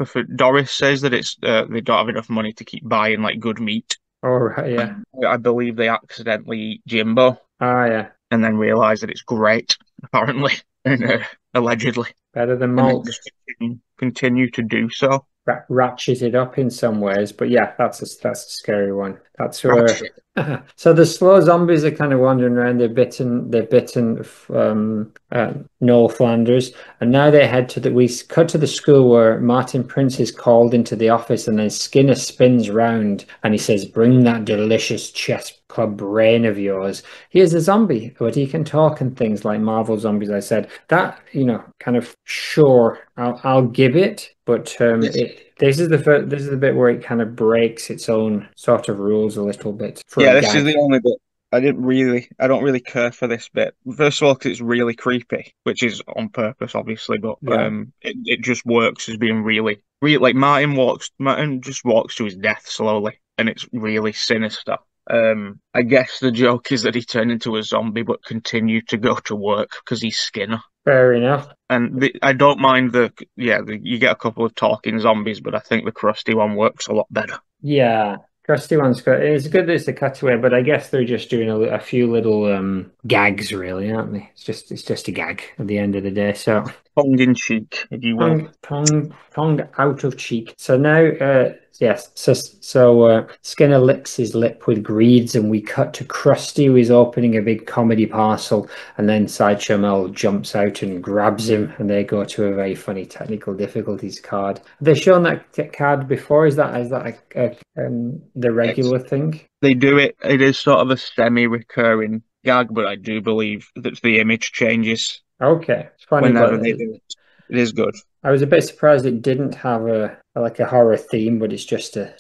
For Doris says that it's they don't have enough money to keep buying like good meat. Oh, right, yeah. I believe they accidentally eat Jimbo Ah, yeah. and then realize that it's great, apparently, and allegedly, Better than and then malt. just continue to do so. Ratcheted up in some ways, but yeah, that's a scary one. That's where. Ratchet. So the slow zombies are kind of wandering around. They're bitten Noel Flanders, and now they head to we cut to the school where Martin Prince is called into the office, and then Skinner spins round and he says, "Bring that delicious chess club brain of yours." He is a zombie, but he can talk and things like Marvel zombies. I said that, kind of sure. I'll give it, but Yes. this is the bit where it kind of breaks its own sort of rules a little bit for Yeah, a this is gag. the only bit I don't really care for this bit. First of all, because it's really creepy, which is on purpose, obviously, but Yeah. it just works as being really like Martin just walks to his death slowly, and it's really sinister. I guess the joke is that he turned into a zombie, but continued to go to work because he's Skinner. Fair enough. And I don't mind you get a couple of talking zombies, but I think the Krusty one works a lot better. Yeah. Krusty one's good. It's good that it's a cutaway, but I guess they're just doing a few little gags, really, aren't they? It's just a gag at the end of the day. So Tongue in cheek, if you will. tongue out of cheek. So now, yes. So Skinner licks his lip with greeds, and we cut to Krusty, who is opening a big comedy parcel, and then Sideshow Mel jumps out and grabs him, and they go to a very funny technical difficulties card. Have they shown that card before? Is that the regular thing? They do it. It is sort of a semi-recurring gag, but I do believe that the image changes Okay, it's funny, whenever but they do it. It is good. I was a bit surprised it didn't have a horror theme, but it's just a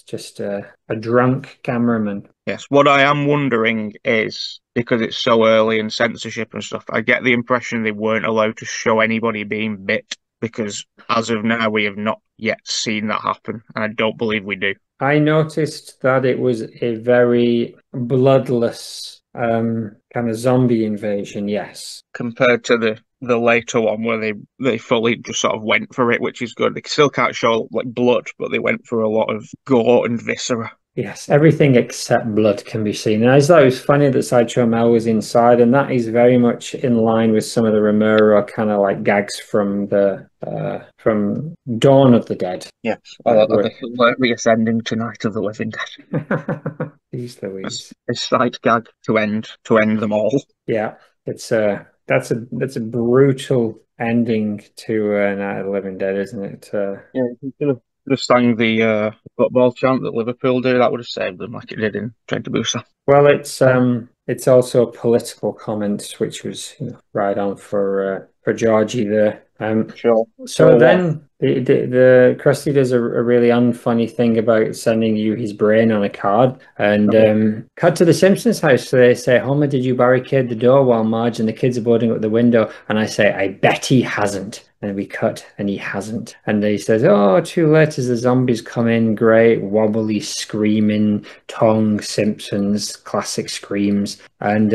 drunk cameraman. Yes. What I am wondering is because it's so early and censorship and stuff, I get the impression they weren't allowed to show anybody being bit because as of now we have not yet seen that happen, and I don't believe we do. I noticed that it was a very bloodless kind of zombie invasion. Yes. Compared to the later one where they fully just sort of went for it, which is good. They still can't show like blood, but they went for a lot of gore and viscera. Yes, everything except blood can be seen. And I just thought it was funny that Sideshow Mel was inside, and that is very much in line with some of the Romero kind of like gags from from Dawn of the Dead. Yes, I love the hilarious ending to Night of the Living Dead. Jeez Louise. A sight gag to end them all. Yeah, that's a brutal ending to Night of the Living Dead, isn't it? Yeah, you could have sang the football chant that Liverpool do. That would have saved them, like it did in Train to Busan. Well, it's also a political comment, which was right on for Georgie there. Sure. So then the Krusty does a really unfunny thing about sending you his brain on a card, and cut to the Simpsons house. So they say, "Homer, did you barricade the door while Marge and the kids are boarding up the window?" And I say, "I bet he hasn't." And we cut, and he hasn't. And he says, "Oh, too late as the zombies come in. Great, wobbly, screaming, tongue, Simpsons, classic screams." And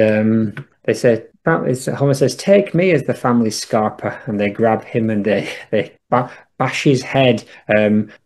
they say, Homer says, "Take me as the family scarper." And they grab him and they bash his head.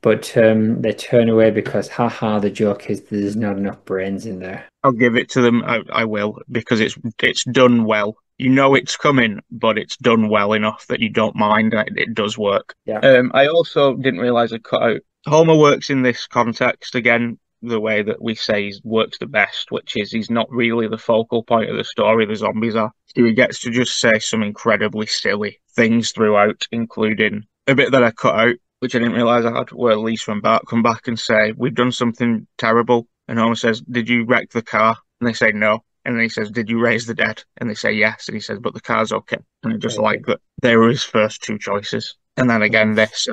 But they turn away because, haha, the joke is there's not enough brains in there. I'll give it to them. I will, because it's done well. You know it's coming, but it's done well enough that you don't mind. It does work. Yeah. I also didn't realize I cut out. Homer works in this context again the way that we say he works the best, which is he's not really the focal point of the story. The zombies are. So he gets to just say some incredibly silly things throughout, including a bit that I cut out. which I didn't realize I had, where Lisa and Bart come back and say, "We've done something terrible." And Homer says, "Did you wreck the car?" And they say, "No." And then he says, "Did you raise the dead?" And they say, "Yes." And he says, "But the car's okay." And I just like that they were his first two choices. And then again, this,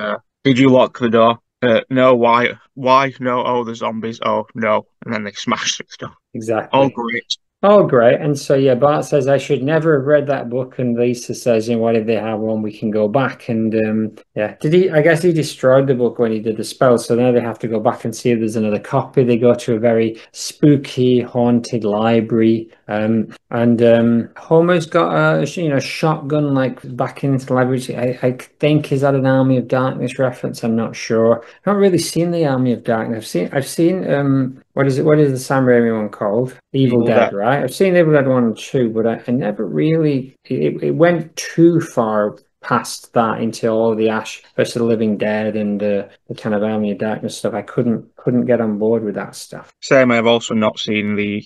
"Did you lock the door?" No, why? Why? No, oh, the zombies. Oh, no. And then they smash the door. Exactly. All great. Oh, great. And so, yeah, Bart says, I should never have read that book. And Lisa says, what if they have one? We can go back. And yeah, I guess he destroyed the book when he did the spell. So now they have to go back and see if there's another copy. They go to a very spooky, haunted library. And Homer's got a, shotgun like back into the library. I think, is that an Army of Darkness reference? I'm not sure. I've not really seen the Army of Darkness. I've seen what is the Sam Raimi one called? Evil Dead, right? I've seen Evil Dead 1 and 2, but I never really it went too far past that into all the Ash versus the Living Dead and the kind of Army of Darkness stuff. I couldn't get on board with that stuff. Same, I've also not seen the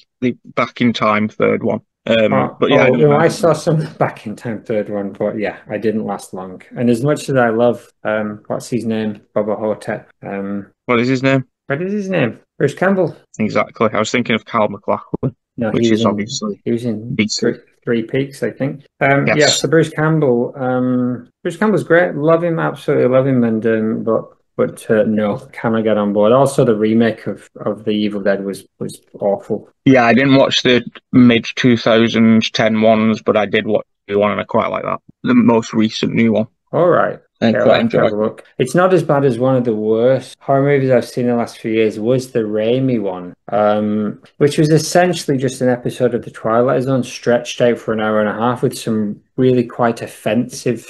Back in Time third one. But yeah, I saw some Back in Time third one, but yeah, I didn't last long. And as much as I love what's his name? Bubba Hotep. What is his name? What is his name? Bruce Campbell. Exactly. I was thinking of Carl McLachlan. No, which is obviously he was in Three Peaks, I think. Yes. Yeah, so Bruce Campbell. Bruce Campbell's great. Love him, absolutely love him. And but no, can I get on board? Also, the remake of the Evil Dead was awful. Yeah, I didn't watch the mid 2010 ones, but I did watch the one, and I quite like that. The most recent new one. All right. Look. It's not as bad as one of the worst horror movies I've seen in the last few years was the Raimi one, which was essentially just an episode of The Twilight Zone stretched out for an hour and a half with some really quite offensive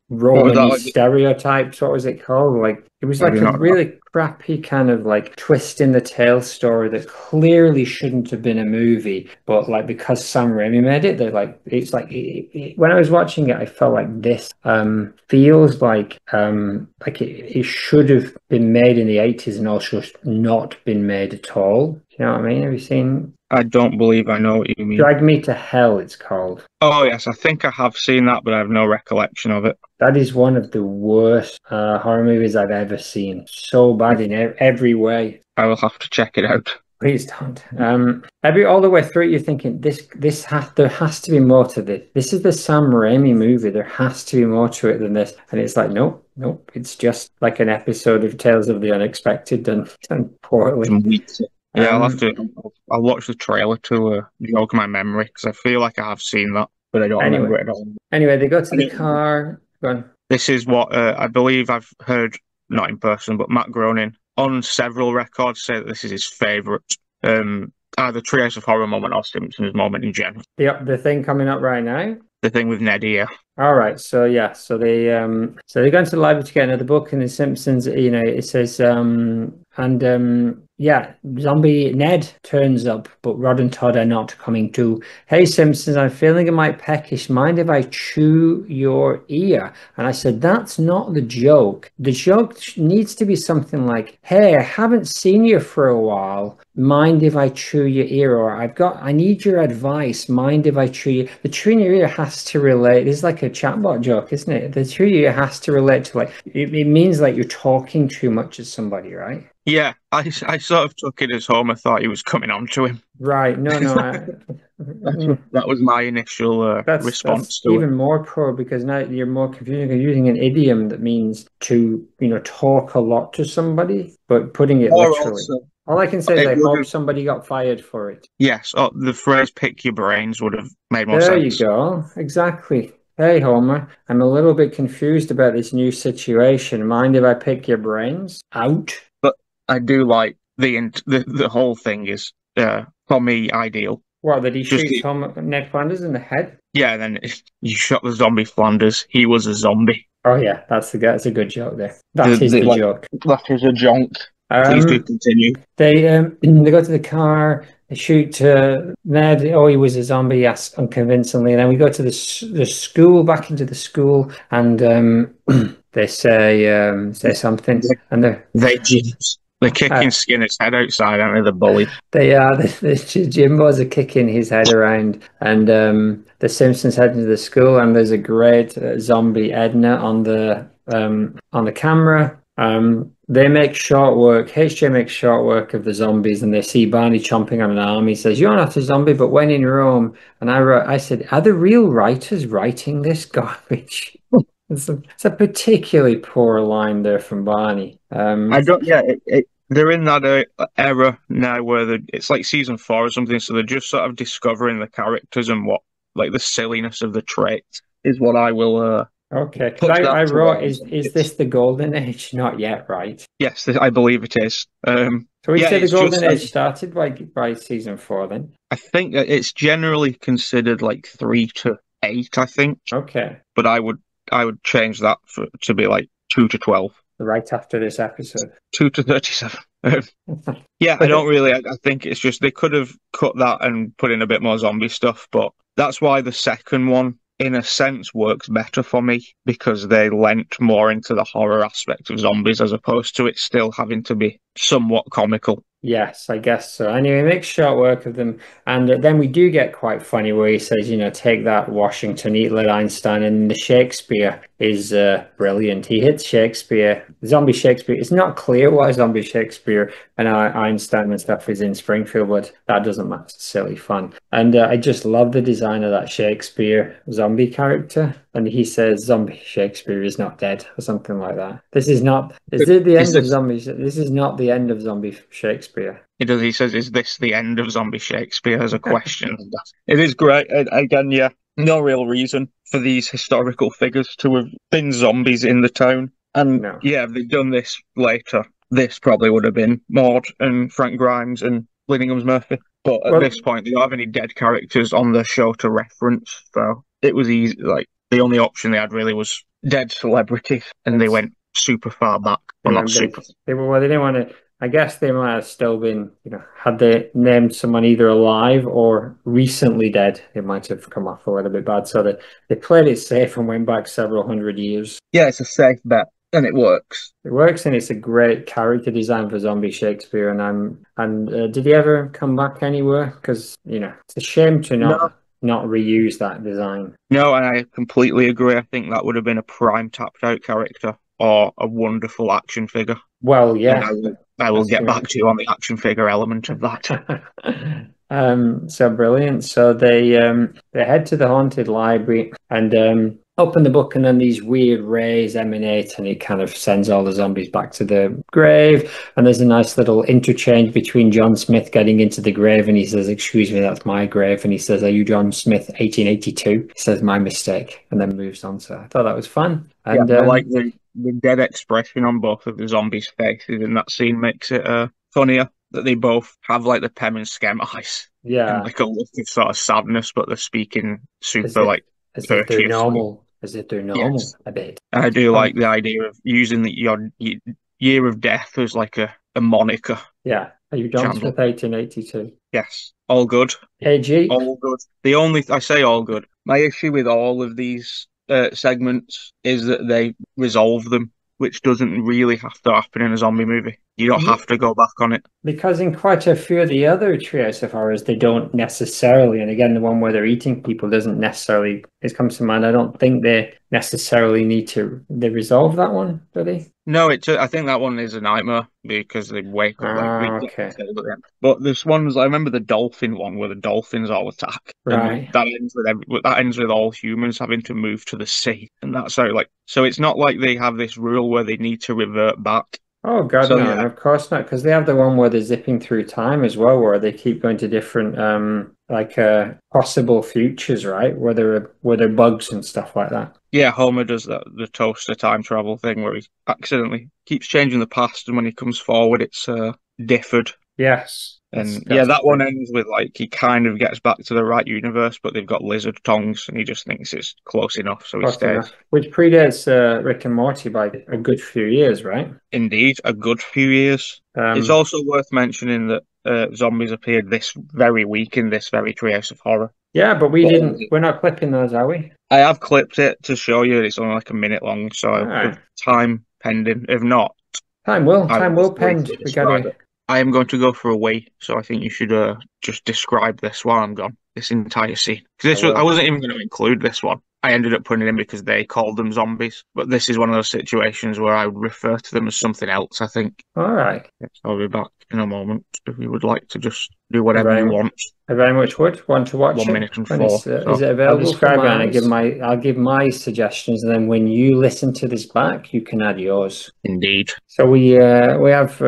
Romany stereotypes. What was it called? Like it was like a really crappy kind of like twist in the tail story that clearly shouldn't have been a movie, but like because Sam Raimi made it, they're like it's like when I was watching it, I felt like this feels like it should have been made in the 80s and also not been made at all. You know what I mean? Have you seen? I don't believe I know what you mean. Drag Me to Hell, it's called. Oh, yes, I think I have seen that, but I have no recollection of it. That is one of the worst horror movies I've ever seen. So bad in every way. I will have to check it out. Please don't. All the way through, you're thinking there has to be more to this. This is the Sam Raimi movie. There has to be more to it than this. And it's like, nope. It's just like an episode of Tales of the Unexpected done poorly. Yeah, I'll watch the trailer to jog my memory because I feel like I have seen that, but I don't remember it at all. Anyway, they go to the car. Go on. This is what I believe I've heard, not in person, but Matt Groening on several records say that this is his favourite either Treehouse of Horror moment or Simpsons moment in general. Yep, the thing coming up right now. The thing with Ned here. All right, so yeah, so they go into the library to get another book, and the Simpsons, it says yeah, zombie Ned turns up, but Rod and Todd are not coming too. Hey Simpsons, I'm feeling a mite peckish. Mind if I chew your ear? And I said, that's not the joke. The joke needs to be something like, hey, I haven't seen you for a while. Mind if I chew your ear? Or I need your advice. Mind if I chew you? The chewing your ear has to relate. This is like a chatbot joke, isn't it? The chewing your ear has to relate to like, it means like you're talking too much at somebody, right? Yeah, I sort of took it as Homer thought he was coming on to him. Right. No. That was my initial response to even more poor because now you're more confusing. You're using an idiom that means to, talk a lot to somebody, but putting it literally. Also, all I can say is I hope somebody got fired for it. Yes. The phrase pick your brains would have made more sense. There you go. Exactly. Hey, Homer, I'm a little bit confused about this new situation. Mind if I pick your brains? Out. But I do like the whole thing is, for me, ideal. What, that he shoots Ned Flanders in the head? Yeah, and then you shot the zombie Flanders. He was a zombie. Oh, yeah, that's a good joke there. That is the joke. That is a jonk. Please do continue. They go to the car. They shoot Ned. Oh, he was a zombie. Yes, unconvincingly. And then we go to the school, back into the school, and they say something, and they're kicking Skinner's head outside, aren't they? The bully. They are. The Jimbos are kicking his head around, and the Simpsons head into the school, and there's a great zombie Edna on the camera. They make short work. HJ makes short work of the zombies, and they see Barney chomping on an arm. He says, "You're not a zombie, but when in Rome." And I said, "Are the real writers writing this garbage?" It's a particularly poor line there from Barney. I don't. Yeah, they're in that era now where it's like season 4 or something, so they're just sort of discovering the characters and what, like, the silliness of the traits is what I will Okay, because push I that wrote, towards. is this the golden age? Not yet, right? Yes, I believe it is. So we Yeah, say the it's golden just age started by season 4 then. I think that it's generally considered like 3 to 8, I think, Okay, but I would change that to be like 2 to 12, right after this episode. 2 to 37. Yeah, I don't really. I think it's just they could have cut that and put in a bit more zombie stuff, but that's why the second one, in a sense, works better for me because they lent more into the horror aspect of zombies as opposed to it still having to be somewhat comical. Yes, I guess so. Anyway, make short work of them. And then we do get quite funny where he says, take that Washington, eat Little Einstein. And the Shakespeare is brilliant. He hits Shakespeare, zombie Shakespeare. It's not clear why zombie Shakespeare and Einstein and stuff is in Springfield, but that doesn't matter. It's silly fun. And I just love the design of that Shakespeare zombie character. And he says zombie Shakespeare is not dead or something like that. This is not, is it the Is end of this? zombies? This is not the end of zombie Shakespeare. He does. He says, "Is this the end of zombie Shakespeare?" As a question. It is great. And again, yeah, no real reason for these historical figures to have been zombies in the town. And No. yeah, if they'd done this later, this probably would have been Maud and Frank Grimes and Linningham's Murphy. But at Well, this point, they don't have any dead characters on the show to reference, so it was easy. Like the only option they had really was dead celebrities, and they went super far back. they Well, not went super. big. They didn't want to. I guess they might have still been, had they named someone either alive or recently dead, it might have come off a little bit bad. So they played it safe and went back several hundred years. Yeah, it's a safe bet, and it works. It works, and it's a great character design for Zombie Shakespeare. And did he ever come back anywhere? Because it's a shame to No, not reuse that design. no, and I completely agree. I think that would have been a prime tapped out character or a wonderful action figure. Well, And yeah, I will that's get right. back to you on the action figure element of that. So brilliant. So they head to the haunted library and open the book, and then these weird rays emanate, and it kind of sends all the zombies back to the grave. And there's a nice little interchange between John Smith getting into the grave, and he says, "Excuse me, that's my grave." And he says, "Are you John Smith, 1882?" He says, "My mistake," and then moves on. So I thought that was fun. Yeah, And I like the dead expression on both of the zombies' faces in that scene makes it funnier that they both have like the Pem and Skem eyes and yeah, like a look of sort of sadness, but they're speaking as super if like as if they're courteously. normal, as if they're normal Yes, a bit. and I do like Um, the idea of using your year of death as like a moniker. yeah. Are you John Chandler. Smith, 1882? Yes, all good. AG. All good. I say all good. My issue with all of these segments is that they resolve them, which doesn't really have to happen in a zombie movie. You don't have to go back on it. Because in quite a few of the other trios of horrors, they don't necessarily, and again, the one where they're eating people doesn't necessarily, it comes to mind, I don't think they necessarily need to, they resolve that one, do they? No, I think that one is a nightmare because they wake up like they get Okay, killed at the end. But this one's I remember the dolphin one where the dolphins all attack, and right. that ends with all humans having to move to the sea, and that's how so it's not like they have this rule where they need to revert back. Oh God, So no, yeah, and of course not, because they have the one where they're zipping through time as well, where they keep going to different, possible futures, right? Where there are bugs and stuff like that. yeah, Homer does the toaster time travel thing where he accidentally keeps changing the past, and when he comes forward, it's differed. Yes, And yeah, that's that one true. ends with he kind of gets back to the right universe, but they've got lizard tongues, and he just thinks it's close enough, so he Close stays. enough. Which predates Rick and Morty by a good few years, right? Indeed, a good few years. It's Um, also worth mentioning that zombies appeared this very week in this very Treehouse of Horror. yeah, but But we're not clipping those, are we? I have clipped it to show you. It's only like a minute long, All so if right. time pending, if not, I will Time will just pend. briefly We describe gotta. it. I am going to go for a wee, so I think you should just describe this while I'm gone. This entire scene, because I I will. wasn't even going to include this one. I ended up putting it in because they called them zombies. But this is one of those situations where I would refer to them as something else, I think. All right. I'll be back in a moment if you would like to just do whatever Right. you want. I very much would want to watch 1 it. minute and When 4. is it I'll available describe it and I'll give my suggestions, and then when you listen to this back, you can add yours. Indeed. So we have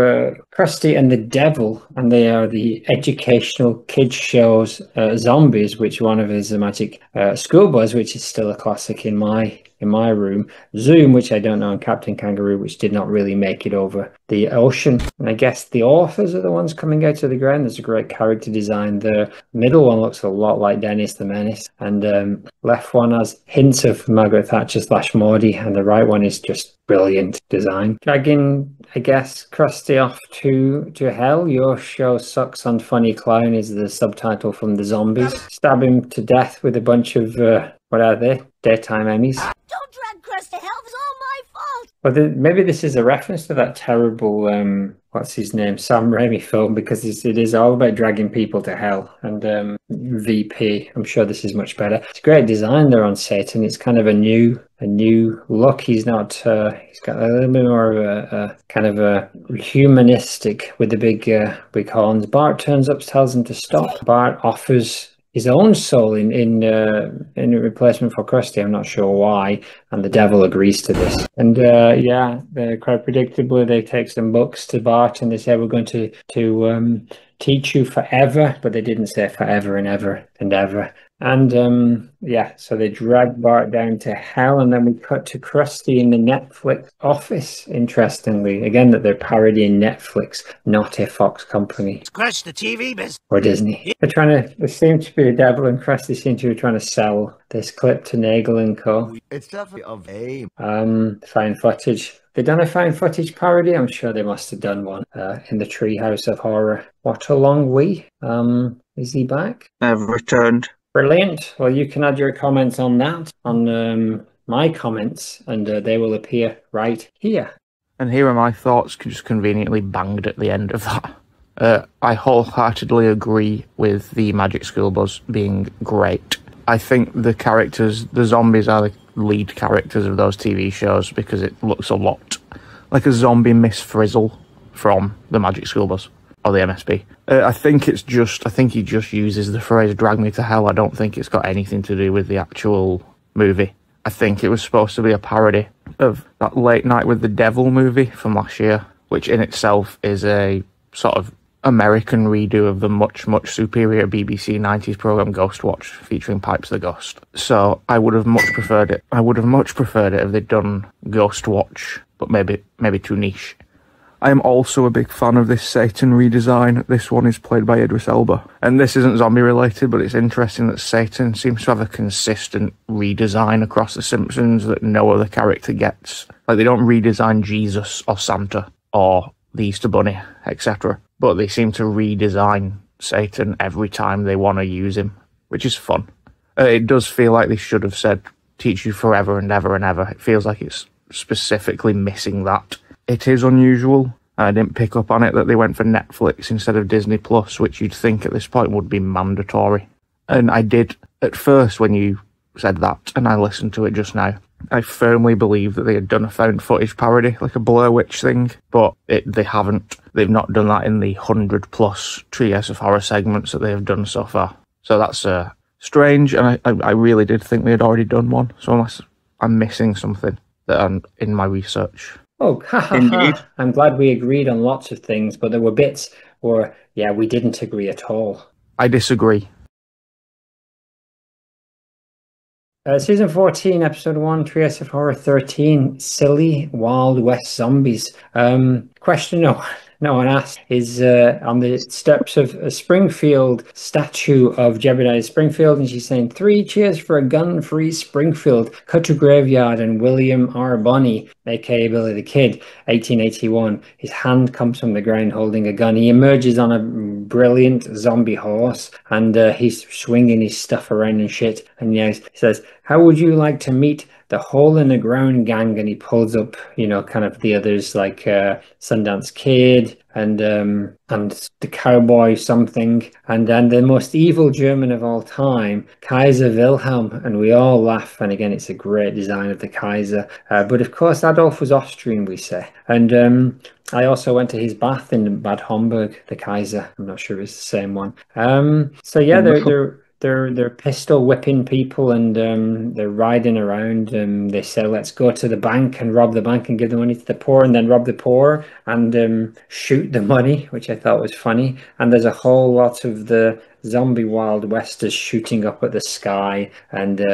Krusty and the Devil, and they are the educational kids shows. Zombies, which one of is the Magic School Bus, which is still a classic in my room. Zoom, which I don't know, and Captain Kangaroo, which did not really make it over the ocean. And I guess the authors are the ones coming out of the ground. There's a great character design there. Middle one looks a lot like Dennis the Menace, and left one has hints of Margaret Thatcher / Maudie, and the right one is just brilliant design. Dragging, I guess, Krusty off to hell. Your show sucks on Funny Clown is the subtitle from the zombies. Stab him to death with a bunch of what are they? Daytime Emmys. Don't drag Krusty to hell. It's all my fault. Well, maybe this is a reference to that terrible, what's his name, Sam Raimi film, because it is all about dragging people to hell. And VP, I'm sure this is much better. It's a great design there on Satan. It's kind of a new look. He's not. He's got a little bit more of a kind of a humanistic with the big horns. Bart turns up, tells him to stop. Bart offers his own soul in replacement for Krusty. I'm not sure why, and the devil agrees to this. And quite predictably, they take some books to Bart and they say, we're going to teach you forever, but they didn't say forever and ever and ever. And so they drag Bart down to hell, and then we cut to Krusty in the Netflix office. Interestingly, again, that they're parodying Netflix, not a Fox company. Scratch the TV business. Or Disney. There seems to be a devil, and Krusty seems to be trying to sell this clip to Nagel and Co. It's definitely of aim. Found footage. They done a found footage parody? I'm sure they must have done one in the Treehouse of Horror. What a long wee. Is he back? I've returned. Brilliant. Well, you can add your comments on that, on my comments, and they will appear right here. And here are my thoughts, just conveniently banged at the end of that. I wholeheartedly agree with the Magic School Bus being great. I think the characters, the zombies are the lead characters of those TV shows because it looks a lot like a zombie Miss Frizzle from the Magic School Bus. Or the MSB. I think he just uses the phrase drag me to hell. I don't think it's got anything to do with the actual movie. I think it was supposed to be a parody of that Late Night with the Devil movie from last year, which in itself is a sort of American redo of the much, much superior BBC 90s programme Ghost Watch featuring Pipes the Ghost. So I would have much preferred it. I would have much preferred it if they'd done Ghost Watch, but maybe too niche. I am also a big fan of this Satan redesign. This one is played by Idris Elba. And this isn't zombie related, but it's interesting that Satan seems to have a consistent redesign across The Simpsons that no other character gets. Like, they don't redesign Jesus or Santa or the Easter Bunny, etc. But they seem to redesign Satan every time they want to use him, which is fun. It does feel like they should have said, teach you forever and ever and ever. It feels like it's specifically missing that. It is unusual. I didn't pick up on it that they went for Netflix instead of Disney Plus, which you'd think at this point would be mandatory. And I did at first when you said that, and I listened to it just now. I firmly believe that they had done a found footage parody, like a Blair Witch thing, but they haven't. They've not done that in the 100+ Treehouse of Horror segments that they have done so far. So that's strange, and I really did think they had already done one. So unless I'm missing something that I'm in my research. Oh, ha. I'm glad we agreed on lots of things, but there were bits where, we didn't agree at all. I disagree. Season 14, Episode 1, Treehouse of Horror 13, Silly Wild West Zombies. Question no one asked is on the steps of a Springfield statue of Jebediah Springfield, and she's saying 3 cheers for a gun-free Springfield. Cut to graveyard and William R. Bonney, aka Billy the Kid, 1881. His hand comes from the ground holding a gun. He emerges on a brilliant zombie horse, and he's swinging his stuff around and shit. And he says, "How would you like to meet the Hole in the Ground gang, and he pulls up, kind of the others like Sundance Kid and the cowboy something, and then the most evil German of all time, Kaiser Wilhelm, and we all laugh. And again, it's a great design of the Kaiser, but of course Adolf was Austrian, we say, and I also went to his bath in Bad Homburg, the Kaiser. I'm not sure it's the same one. So yeah, they're pistol whipping people, and they're riding around. They say, "Let's go to the bank and rob the bank and give the money to the poor, and then rob the poor and shoot the money," which I thought was funny. And there's a whole lot of the zombie Wild Westers shooting up at the sky and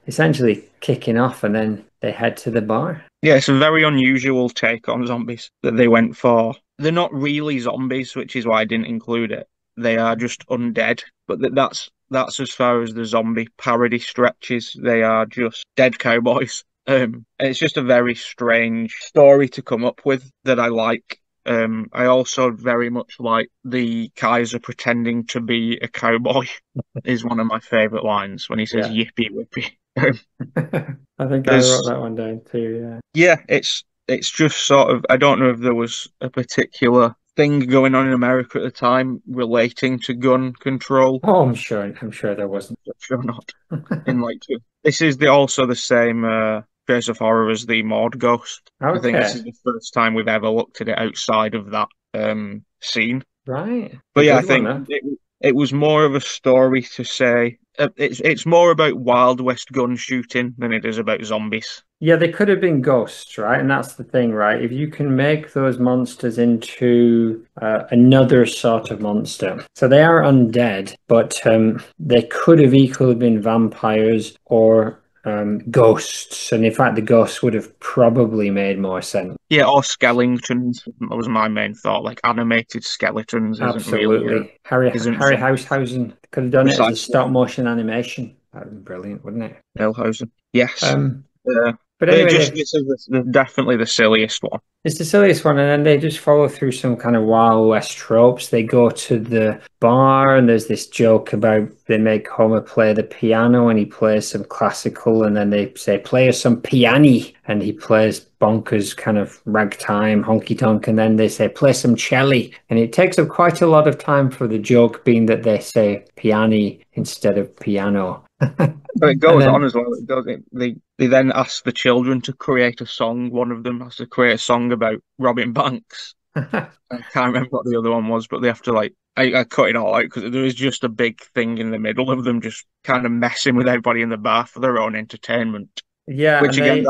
essentially kicking off, and then they head to the bar. Yeah, it's a very unusual take on zombies that they went for. They're not really zombies, which is why I didn't include it. They are just undead, but that's as far as the zombie parody stretches. They are just dead cowboys. It's just a very strange story to come up with that I like. I also very much like the Kaiser pretending to be a cowboy is one of my favorite lines when he says "yippee whippy." I think I wrote that one down too. Yeah, it's just sort of, I don't know if there was a particular thing going on in America at the time relating to gun control. Oh, I'm sure there wasn't. I'm sure not. This is also the same Face of Horror as the Maud Ghost. Okay. I think this is the first time we've ever looked at it outside of that scene. Right. But yeah, I think it was more of a story to say. It's more about Wild West gun shooting than it is about zombies. Yeah, they could have been ghosts, right? And that's the thing, right? If you can make those monsters into another sort of monster. So they are undead, but they could have equally been vampires or ghosts. And in fact, the ghosts would have probably made more sense. Yeah, or skeletons. That was my main thought. Like animated skeletons. Absolutely. Really, Harryhausen could have done it as a stop motion animation. That would be brilliant, wouldn't it? Harryhausen. Yes. But anyway, this is definitely the silliest one. It's the silliest one, and then they just follow through some kind of Wild West tropes. They go to the bar, and there's this joke about they make Homer play the piano, and he plays some classical, and then they say, "Play us some piani," and he plays bonkers kind of ragtime, honky tonk, and then they say, "Play some cello," and it takes up quite a lot of time for the joke being that they say piani instead of piano. But it goes on as well. They then ask the children to create a song. One of them has to create a song about robbing banks. I can't remember what the other one was, but they have to I cut it all out because there is just a big thing in the middle of them just kind of messing with everybody in the bar for their own entertainment. Yeah, which again,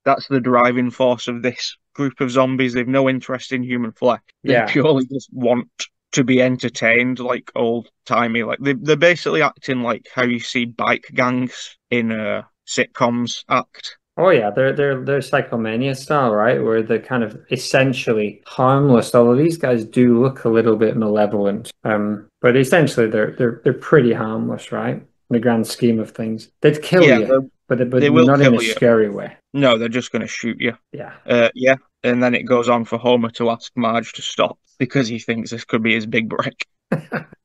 that's the driving force of this group of zombies. They've no interest in human flesh. They purely just want to be entertained, like old timey. Like they're basically acting like how you see bike gangs in sitcoms act. Oh yeah, they're Psychomania style, right? Where they're kind of essentially harmless, although these guys do look a little bit malevolent. But essentially they're pretty harmless, right? In the grand scheme of things, they'd kill you, but they will not in a scary way. No, they're just going to shoot you. Yeah. Yeah, and then it goes on for Homer to ask Marge to stop because he thinks this could be his big break.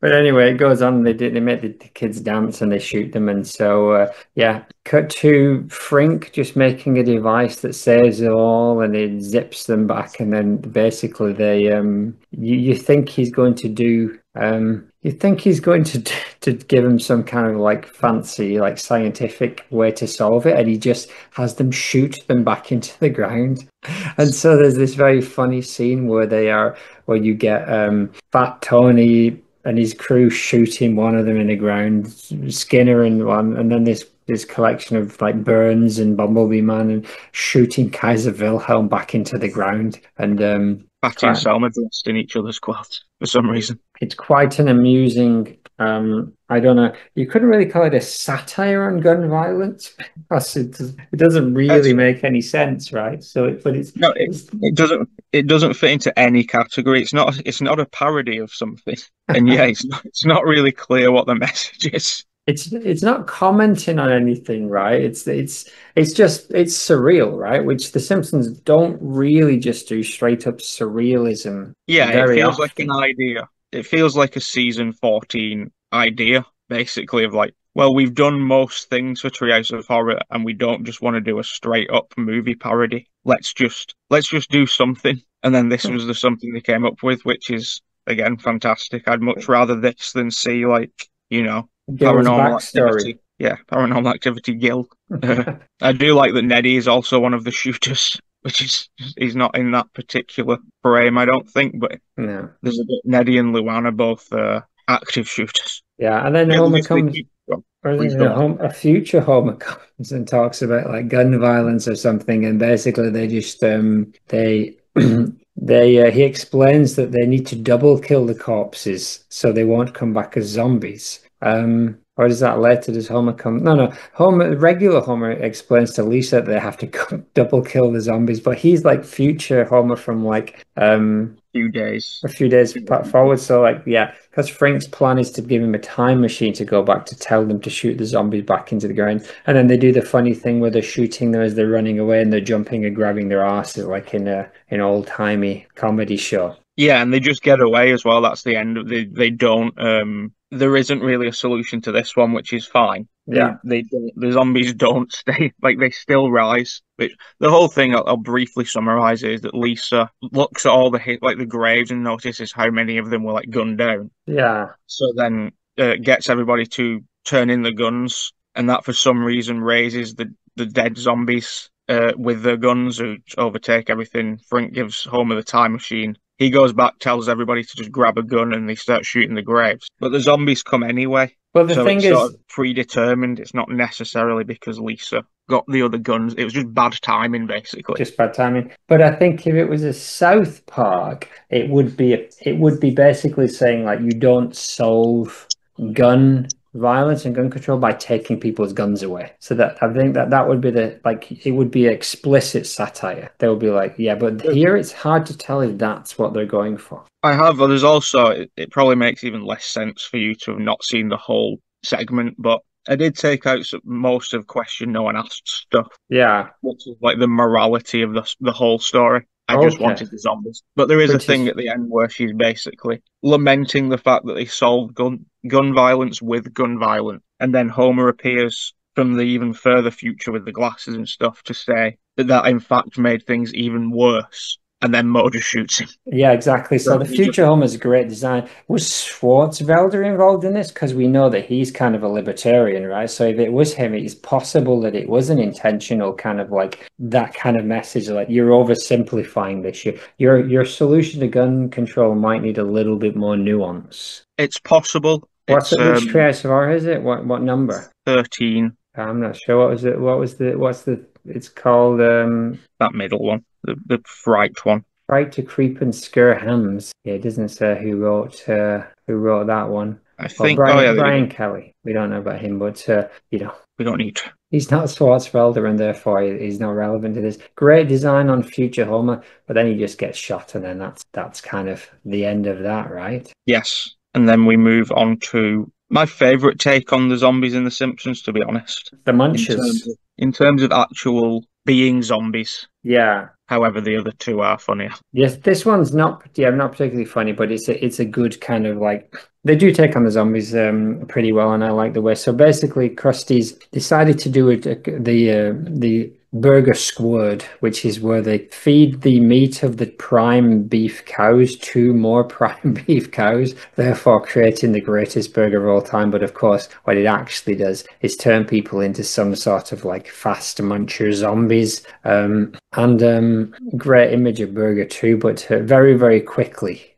But anyway, it goes on. They make the kids dance and they shoot them, and so cut to Frink just making a device that saves it all, and it zips them back, and then basically they you think he's going to do you think he's going to give him some kind of like fancy like scientific way to solve it, and he just has them shoot them back into the ground. And so there's this very funny scene where you get Fat Tony and his crew shooting one of them in the ground, Skinner and one, and then this collection of like Burns and Bumblebee Man and shooting Kaiser Wilhelm back into the ground. And Patty and Selma dressed in each other's clothes for some reason. It's quite an amusing, I don't know, you couldn't really call it a satire on gun violence because it doesn't really make any sense, right? It doesn't fit into any category. It's not a parody of something, and it's not really clear what the message is. It's not commenting on anything, right? It's surreal, right? Which the Simpsons don't really just do straight up surrealism. Yeah, it feels like an idea. It feels like a season 14 idea, basically, of like, well, we've done most things for Treehouse of Horror, and we don't just want to do a straight up movie parody. Let's just do something. And then this was the something they came up with, which is again fantastic. I'd much rather this than see Gil's Paranormal backstory. Activity. Yeah, Paranormal Activity Gil. I do like that Neddy is also one of the shooters, which is he's not in that particular frame, I don't think, but No. there's a bit Neddy and Luan are both active shooters. Yeah, and then Yeah, Homer obviously, comes, or please go on. a future Homer comes and talks about like gun violence or something, and basically they just they he explains that they need to double kill the corpses so they won't come back as zombies. Or is that later? Does Homer come? No. Regular Homer explains to Lisa that they have to double kill the zombies, but he's like future Homer from like Few days. a few days forward. So like, yeah, because Frank's plan is to give him a time machine to go back to tell them to shoot the zombies back into the ground. And then they do the funny thing where they're shooting them as they're running away and they're jumping and grabbing their asses like in an old-timey comedy show. Yeah, and they just get away as well. That's the end of they don't there isn't really a solution to this one, which is fine. Yeah. The zombies don't stay, like they still rise. Which the whole thing I'll briefly summarize is that Lisa looks at all the graves and notices how many of them were like gunned down. Yeah. So then gets everybody to turn in the guns, and that for some reason raises the dead zombies with their guns who overtake everything. Frink gives Homer the time machine. He goes back, tells everybody to just grab a gun, and they start shooting the graves. But the zombies come anyway. Well, the thing it's is, sort of predetermined. It's not necessarily because Lisa got the other guns. It was just bad timing, basically. just bad timing. But I think if it was a South Park, it would be basically saying like you don't solve gun violence and gun control by taking people's guns away. So that I think that would be it would be explicit satire. They would be like, yeah, but here it's hard to tell if that's what they're going for. There's also, it probably makes even less sense for you to have not seen the whole segment, but I did take out most of question no one asked stuff. Yeah. Which is like the morality of the whole story. I just wanted the zombies. But there is a thing at the end where she's basically lamenting the fact that they solved gun violence with gun violence. And then Homer appears from the even further future with the glasses and stuff to say that in fact made things even worse. And then Mo just shoots him. Yeah, exactly. So the future Homer's a great design. Was Schwarzenegger involved in this? Because we know that he's kind of a libertarian, right? So if it was him, it's possible that it was an intentional kind of like that kind of message, like you're oversimplifying this. Your solution to gun control might need a little bit more nuance. It's possible. Which Treehouse of Horror is it? What number? 13. I'm not sure. It's called that middle one. The Fright one. Fright to Creep and Scare Hams. Yeah, it doesn't say who wrote that one. I think Brian Kelly. We don't know about him, but we don't need to. He's not Schwarzenegger, and therefore he's not relevant to this. Great design on future Homer, but then he just gets shot, and then that's kind of the end of that, right? Yes, and then we move on to my favourite take on the zombies in The Simpsons, to be honest. The Munchers. In terms of actual being zombies. Yeah. However, the other two are funnier. Yes, this one's not particularly funny, but it's a good kind of like they do take on the zombies pretty well, and I like the way. So basically, Krusty's decided to do the burger squad, which is where they feed the meat of the prime beef cows to more prime beef cows, therefore creating the greatest burger of all time. But of course, what it actually does is turn people into some sort of like fast muncher zombies. Great image of Burger too, but very, very quickly,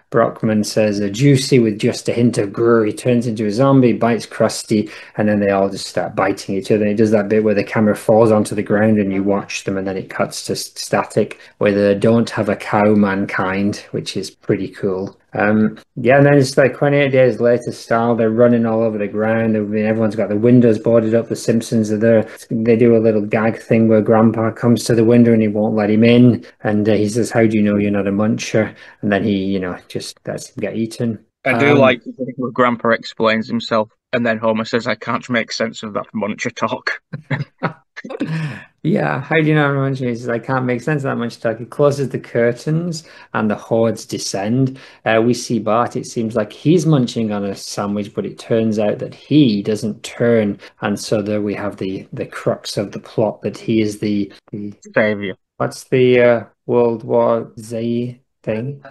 Brockman says juicy with just a hint of grr. He turns into a zombie, bites Krusty, and then they all just start biting each other. And he does that bit where the camera falls onto the ground and you watch them, and then it cuts to static where they don't have a cow mankind, which is pretty cool. And then it's like 28 days later style, they're running all over the ground. Everyone's got the windows boarded up. The Simpsons are there. They do a little gag thing where Grandpa comes to the window and he won't let him in. And he says, how do you know you're not a muncher? And then he, just lets him get eaten. I do like where Grandpa explains himself. And then Homer says, I can't make sense of that muncher talk. Yeah, how do you know how much he says, I can't make sense of that much talk. He closes the curtains and the hordes descend. We see Bart, it seems like he's munching on a sandwich, but it turns out that he doesn't turn. And so there we have the crux of the plot that he is the Savior. what's the World War Z thing?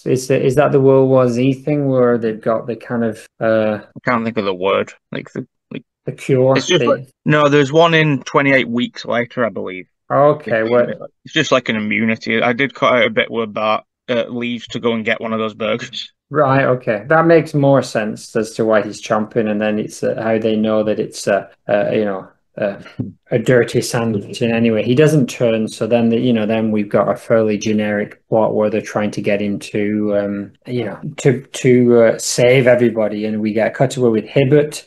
Is that the World War Z thing where they've got the kind of I can't think of the word. the cure? It's just like, no, there's one in 28 weeks later, I believe. Okay, what? It's just like an immunity. I did cut out a bit where Bart leaves to go and get one of those burgers. Right, okay. That makes more sense as to why he's chomping, and then it's how they know that it's uh, a dirty sandwich. And anyway, he doesn't turn, so then then we've got a fairly generic plot where they're trying to get him to save everybody, and we get cut away with Hibbert,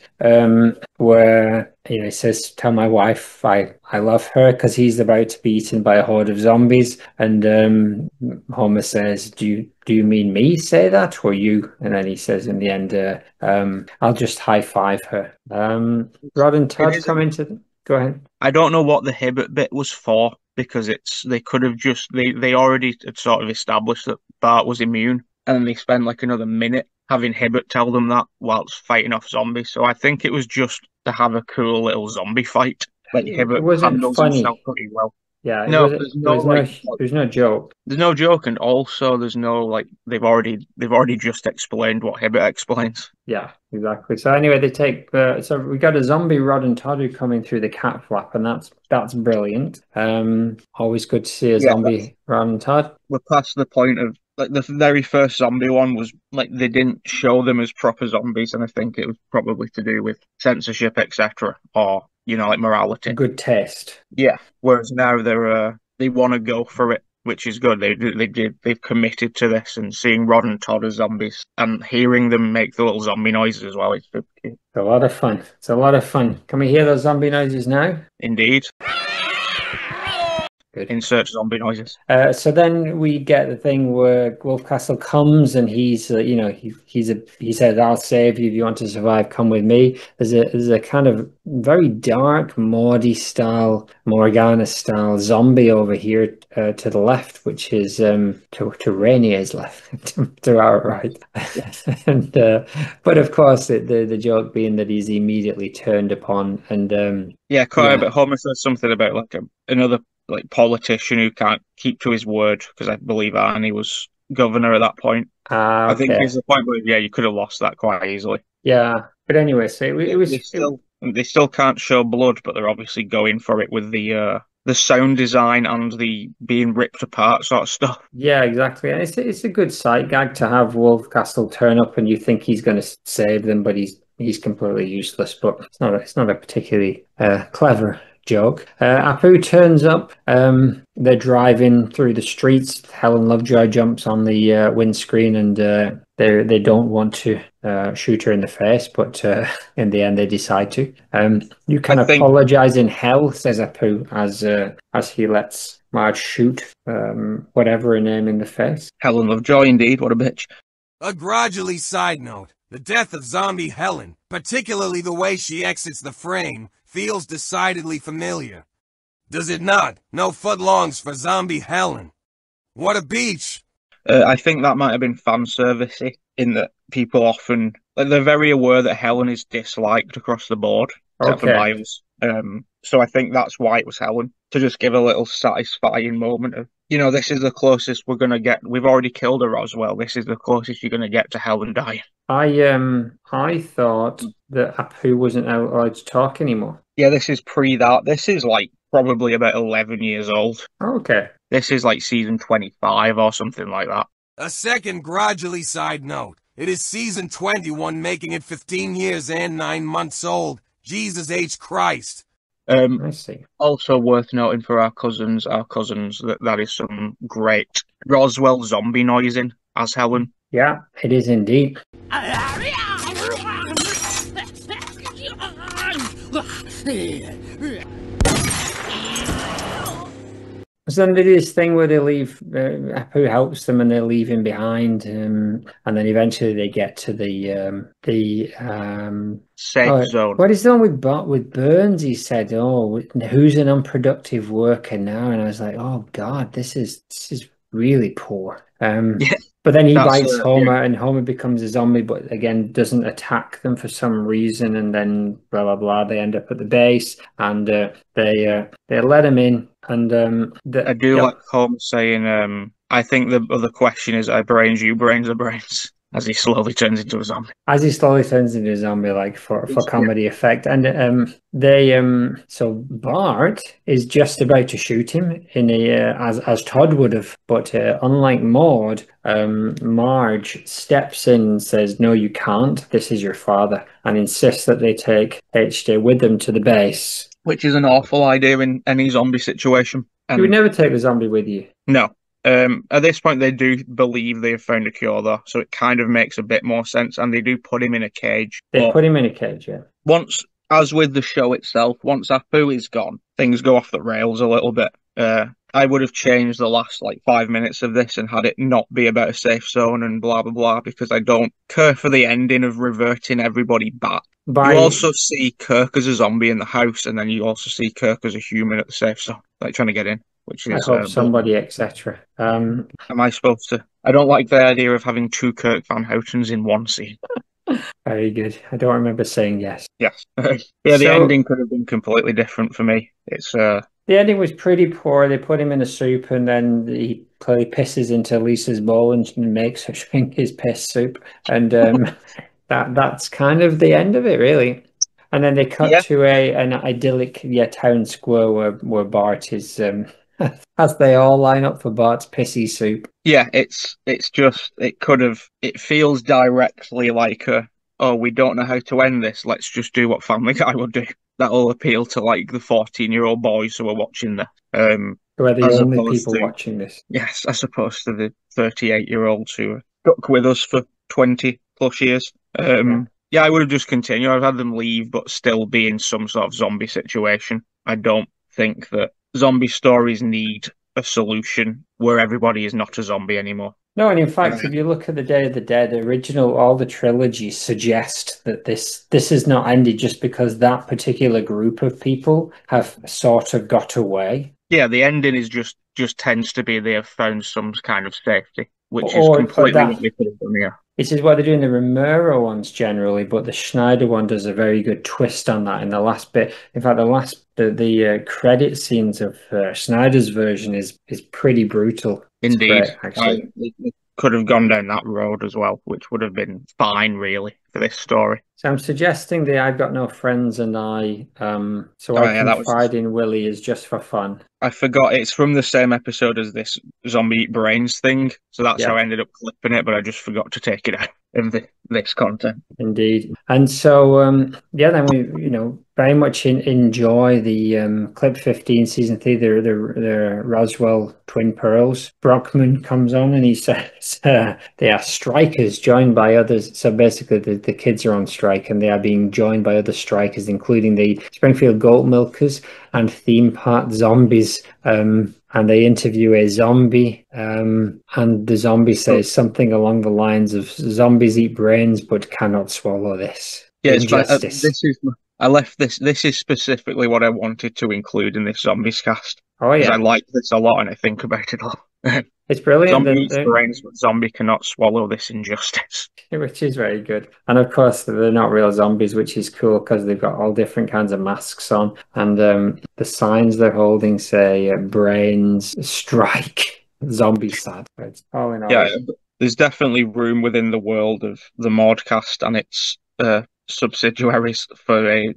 where he says, "Tell my wife I love her," because he's about to be eaten by a horde of zombies, and Homer says, "Do you mean me say that or you?" And then he says in the end, "I'll just high five her." Rod and Todd come into. Go ahead. I don't know what the Hibbert bit was for because they could have just they already had sort of established that Bart was immune, and then they spend like another minute having Hibbert tell them that whilst fighting off zombies. So I think it was just to have a cool little zombie fight. Like Hibbert handles himself pretty well. Yeah, no, there's no joke. There's no joke, and also there's no like they've already just explained what Hibbert explains. Yeah, exactly. So anyway, they take so we got a zombie Rod and Todd coming through the cat flap, and that's brilliant. Always good to see a zombie Rod and Todd. We're past the point of like the very first zombie one was like they didn't show them as proper zombies, and I think it was probably to do with censorship, etc., or like morality. Good taste. Yeah. Whereas now they want to go for it, which is good. They've committed to this, and seeing Rod and Todd as zombies and hearing them make the little zombie noises as well. It's a lot of fun. It's a lot of fun. Can we hear those zombie noises now? Indeed. Good. Insert zombie noises. So then we get the thing where Wolfcastle comes and he says, "I'll save you if you want to survive. Come with me." There's a kind of very dark Morgana style zombie over here to the left, which is to Rainier's left, to our right. And but of course the joke being that he's immediately turned upon and but Homer says something about like another like politician who can't keep to his word, because I believe Arnie was governor at that point. Okay. I think there's a point where you could have lost that quite easily. Yeah, but anyway, so it was they still can't show blood, but they're obviously going for it with the sound design and the being ripped apart sort of stuff. Yeah, exactly. And it's a good sight gag to have Wolfcastle turn up and you think he's going to save them, but he's completely useless. But it's not a particularly clever joke. Apu turns up. They're driving through the streets. Helen Lovejoy jumps on the windscreen, and they don't want to shoot her in the face, but in the end they decide to. You can apologize in hell, says Apu, as he lets Marge shoot whatever her name in the face. Helen Lovejoy, indeed. What a bitch. A gradually side note: the death of zombie Helen, particularly the way she exits the frame, feels decidedly familiar. Does it not? No footlongs for zombie Helen. What a beach! I think that might have been fan servicey, in that people often they're very aware that Helen is disliked across the board, except for Miles. So I think that's why it was Helen, to just give a little satisfying moment of, this is the closest we're gonna get. We've already killed a Roswell. This is the closest you're gonna get to Helen dying. I thought that Apu wasn't allowed to talk anymore. Yeah, this is pre that. This is like probably about 11 years old. Okay. This is like season 25 or something like that. A second gradually side note: it is season 21, making it 15 years and 9 months old. Jesus H. Christ. I see. Also worth noting for our cousins, that is some great Roswell zombie noising as Helen. Yeah, it is indeed. So then they do this thing where they leave, Apu helps them and they leave him behind, and then eventually they get to Safe zone. what is the one with Burns? He said, "Oh, who's an unproductive worker now?" And I was like, "Oh God, this is really poor." Yeah, But then he that's bites yeah. Homer, and Homer becomes a zombie, but again doesn't attack them for some reason. And then blah blah blah. They end up at the base, and they let him in. And I do like Homer saying, I think the other question is, I brains you, brains are brains, as he slowly turns into a zombie. as he slowly turns into a zombie, like for comedy effect. And so Bart is just about to shoot him in as Todd would have, but unlike Maud, Marge steps in and says, "No, you can't. This is your father," and insists that they take HJ with them to the base. Which is an awful idea in any zombie situation. You would never take the zombie with you. No. At this point, they do believe they have found a cure, though, so it kind of makes a bit more sense, and they do put him in a cage. They put him in a cage, yeah. Once, as with the show itself, once Apu is gone, things go off the rails a little bit. I would have changed the last 5 minutes of this and had it not be about a safe zone and blah blah blah, because I don't care for the ending of reverting everybody back. You also see Kirk as a zombie in the house, and then you also see Kirk as a human at the safe zone, trying to get in. Which is, I hope somebody, etc. Am I supposed to? I don't like the idea of having two Kirk Van Houtens in one scene. Very good. I don't remember saying yes. Yes. Yeah, the ending could have been completely different for me. The ending was pretty poor. They put him in a soup, and then he clearly pisses into Lisa's bowl and makes her drink his piss soup. And that's kind of the end of it, really. And then they cut to an idyllic town square where Bart is as they all line up for Bart's pissy soup. Yeah, it feels directly like we don't know how to end this, let's just do what Family Guy would do. That'll appeal to the 14-year-old boys who are watching this. Who are the only people watching this. Yes, as opposed to the 38-year-olds who are stuck with us for 20 plus years. Yeah, I would have just continued. I've had them leave, but still be in some sort of zombie situation. I don't think that zombie stories need a solution where everybody is not a zombie anymore. No, and in fact, if you look at the Day of the Dead, all the trilogies suggest that this is not ended just because that particular group of people have sort of got away. Yeah, the ending is just tends to be they have found some kind of safety, which is completely what they could have done here. This is what they do in the Romero ones generally, but the Schneider one does a very good twist on that in the last bit. In fact, the credit scenes of Schneider's version is pretty brutal. Indeed, great, actually. It could have gone down that road as well, which would have been fine, really, for this story. So I'm suggesting the I've Got No Friends and I Confide in Willie is just for fun. I forgot it's from the same episode as this Zombie Eat Brains thing, so that's how I ended up clipping it, but I just forgot to take it out of this content. Indeed. And so, then we, very much enjoy the Clip 15 season 3, the Roswell Twin Pearls. Brockman comes on and he says they are strikers joined by others. So basically the kids are on strike and they are being joined by other strikers, including the Springfield Goat Milkers and Theme Park Zombies. And they interview a zombie, and the zombie says something along the lines of "Zombies eat brains but cannot swallow this." Yeah, I left this. This is specifically what I wanted to include in this Zombies cast. Oh yeah, I like this a lot and I think about it a lot. It's brilliant. Zombie eats brains, but zombie cannot swallow this injustice. Which is very good. And of course, they're not real zombies, which is cool because they've got all different kinds of masks on. And the signs they're holding say brains, strike, zombie sad. It's all in all. Yeah, there's definitely room within the world of the Mordcast and its subsidiaries for a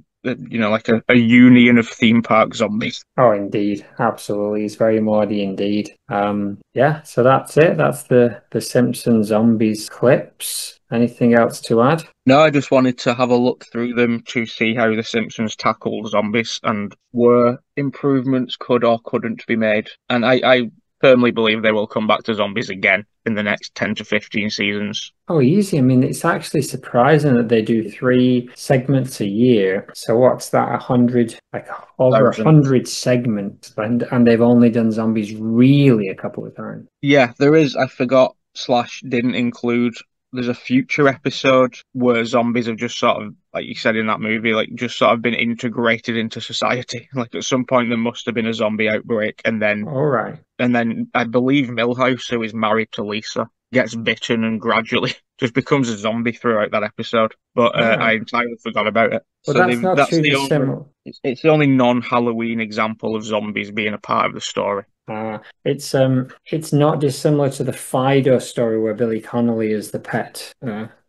union of theme park zombies. Oh, indeed. Absolutely. It's very Mordy indeed. So that's it. That's the Simpsons zombies clips. Anything else to add? No, I just wanted to have a look through them to see how the Simpsons tackled zombies and where improvements could or couldn't be made. And I firmly believe they will come back to zombies again in the next 10 to 15 seasons. Oh, easy. I mean, it's actually surprising that they do 3 segments a year. So what's that? 100, like over 100 segments, and they've only done zombies really a couple of times. Yeah, there is. I forgot / didn't include. There's a future episode where zombies have just sort of, like you said in that movie, like just sort of been integrated into society. Like at some point there must have been a zombie outbreak, and then All right. and then I believe Milhouse, who is married to Lisa, gets bitten and gradually just becomes a zombie throughout that episode. But I entirely forgot about it. Well, So that's not too dissimilar. it's the only non-Halloween example of zombies being a part of the story. It's not dissimilar to the Fido story where Billy Connolly is the pet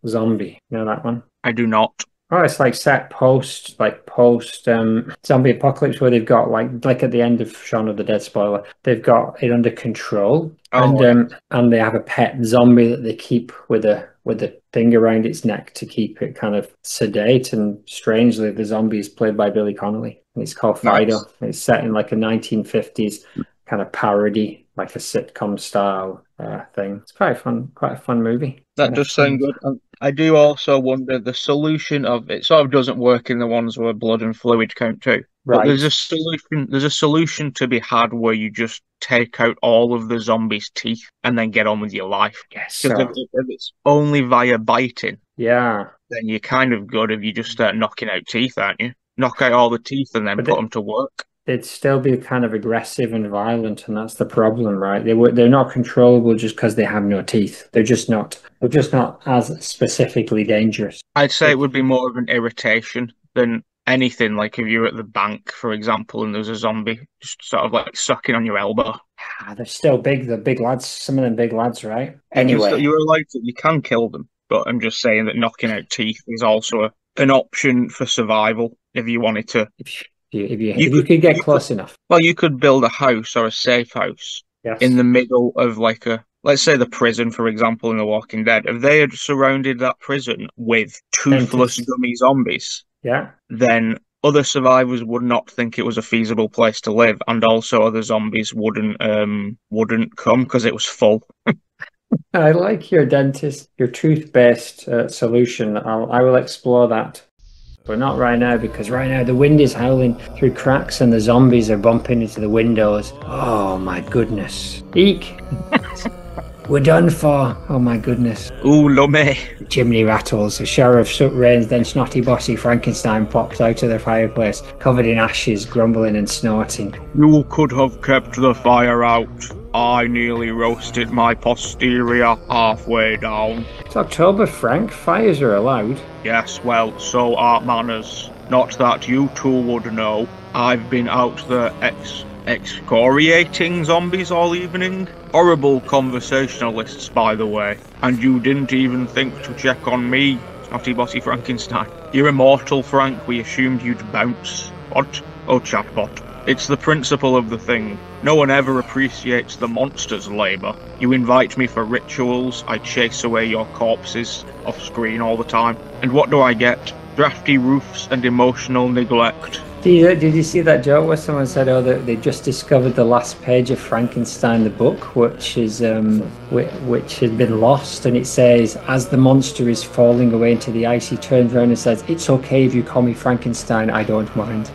zombie. You know that one? I do not. Oh, it's like set post zombie apocalypse where they've got like at the end of Shaun of the Dead, spoiler, they've got it under control, and they have a pet zombie that they keep with a thing around its neck to keep it kind of sedate. And strangely, the zombie is played by Billy Connolly, and it's called Fido. Nice. It's set in like a 1950s kind of parody, like a sitcom style thing. It's quite a fun movie. That does sound good. I do also wonder the solution of it sort of doesn't work in the ones where blood and fluid count too. Right. But there's a solution. There's a solution to be had where you just take out all of the zombies' teeth and then get on with your life. Yes. Because if it's only via biting, then you're kind of good if you just start knocking out teeth, aren't you? Knock out all the teeth and then put them to work. They'd still be kind of aggressive and violent, and that's the problem, right? They're not controllable just because they have no teeth. They're just not as specifically dangerous. I'd say it would be more of an irritation than anything. Like if you're at the bank, for example, and there's a zombie just sort of like sucking on your elbow. They're still big. They're big lads. Some of them big lads, right? Anyway, you're allowed to. You can kill them, but I'm just saying that knocking out teeth is also an option for survival if you wanted to. If you could get close enough. Well, you could build a house or a safe house in the middle of like let's say the prison, for example, in The Walking Dead. If they had surrounded that prison with toothless gummy zombies, then other survivors would not think it was a feasible place to live, and also other zombies wouldn't come because it was full. I like your tooth-based solution. I will explore that. But not right now, because right now the wind is howling through cracks and the zombies are bumping into the windows. Oh my goodness. Eek! We're done for. Oh my goodness. Ooh, lummy. The chimney rattles. A shower of soot rains, then snotty bossy Frankenstein pops out of the fireplace, covered in ashes, grumbling and snorting. You could have kept the fire out. I nearly roasted my posterior halfway down. It's October, Frank. Fires are allowed. Yes, well, so are manners. Not that you two would know. I've been out there excoriating zombies all evening. Horrible conversationalists, by the way. And you didn't even think to check on me, snotty bossy Frankenstein. You're immortal, Frank. We assumed you'd bounce. What? Oh, chatbot. It's the principle of the thing. No one ever appreciates the monster's labour. You invite me for rituals, I chase away your corpses off screen all the time. And what do I get? Drafty roofs and emotional neglect. Did you see that joke where someone said, they just discovered the last page of Frankenstein, the book, which had been lost, and it says, as the monster is falling away into the ice, he turns around and says, "It's okay if you call me Frankenstein, I don't mind."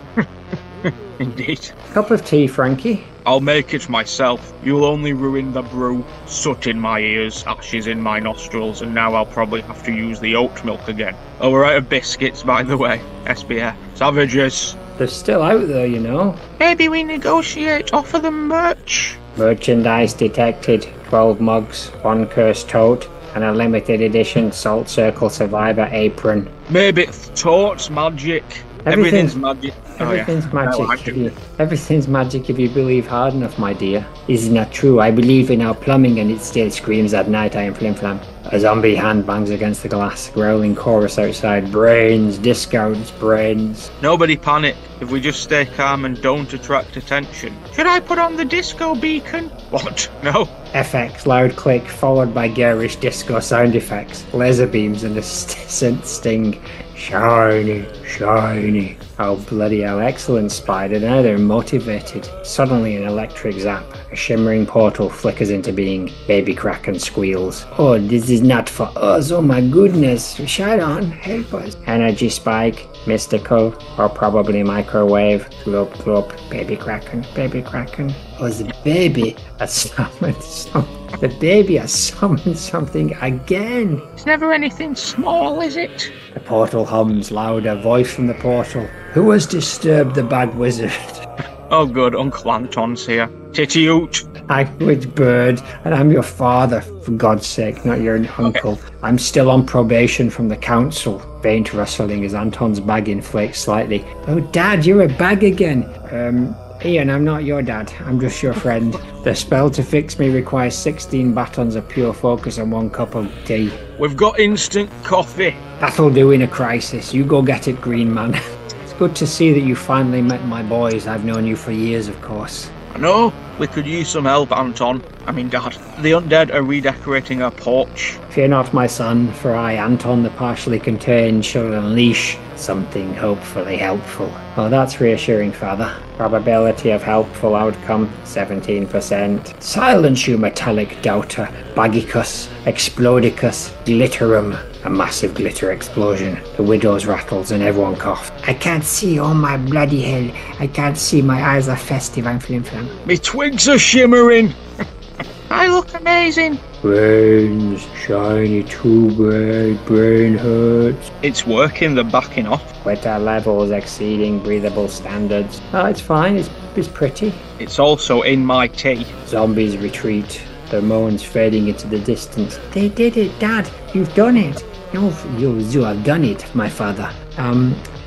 Indeed. Cup of tea, Frankie. I'll make it myself. You'll only ruin the brew. Soot in my ears, ashes in my nostrils, and now I'll probably have to use the oat milk again. Oh, we're out of biscuits, by the way. SBF. Savages. They're still out there, you know. Maybe we negotiate, offer them merch. Merchandise detected. 12 mugs, 1 cursed tote, and a limited edition Salt Circle Survivor apron. Maybe totes magic. Everything's magic. Everything's magic. Everything's magic if you believe hard enough, my dear. Is it not true? I believe in our plumbing and it still screams at night. I am flim flam. A zombie hand bangs against the glass, growling chorus outside. Brains, discounts, brains. Nobody panic if we just stay calm and don't attract attention. Should I put on the disco beacon? What? No? FX, loud click, followed by garish disco sound effects, laser beams and a synth sting. Shiny, shiny. Oh, bloody hell. Excellent, Spider. Now they're motivated. Suddenly, an electric zap. A shimmering portal flickers into being. Baby Kraken squeals. Oh, this is not for us. Oh, my goodness. Sharon, help us. Energy spike. Mystical. Or probably microwave. Glop, glop. Baby Kraken. Baby Kraken. Oh, the baby has summoned something. The baby has summoned something again. It's never anything small, is it? The portal hums louder. Voice from the portal. Who has disturbed the bag wizard? Oh, good. Uncle Anton's here. Titty Oot. Language bird, and I'm your father, for God's sake, not your uncle. Okay. I'm still on probation from the council. Faint rustling as Anton's bag inflates slightly. Oh, Dad, you're a bag again. Ian, I'm not your dad. I'm just your friend. The spell to fix me requires 16 batons of pure focus and 1 cup of tea. We've got instant coffee. That'll do in a crisis. You go get it, Green Man. It's good to see that you finally met my boys. I've known you for years, of course. I know. We could use some help, Anton. I mean, Dad. The undead are redecorating our porch. Fear not, my son, for I, Anton the partially contained, shall unleash something hopefully helpful. Oh, that's reassuring, Father. Probability of helpful outcome, 17%. Silence, you metallic doubter. Bagicus, Explodicus, Glitterum. A massive glitter explosion. The widows rattles and everyone coughs. I can't see, oh my bloody hell. I can't see, my eyes are festive, I'm flim-flam. Me twigs are shimmering. I look amazing. Brains, shiny too bright, brain hurts. It's working, they're backing off. Wetter levels exceeding breathable standards. Oh, it's fine, it's pretty. It's also in my tea. Zombies retreat, their moans fading into the distance. They did it, Dad, you've done it. You have done it, my father.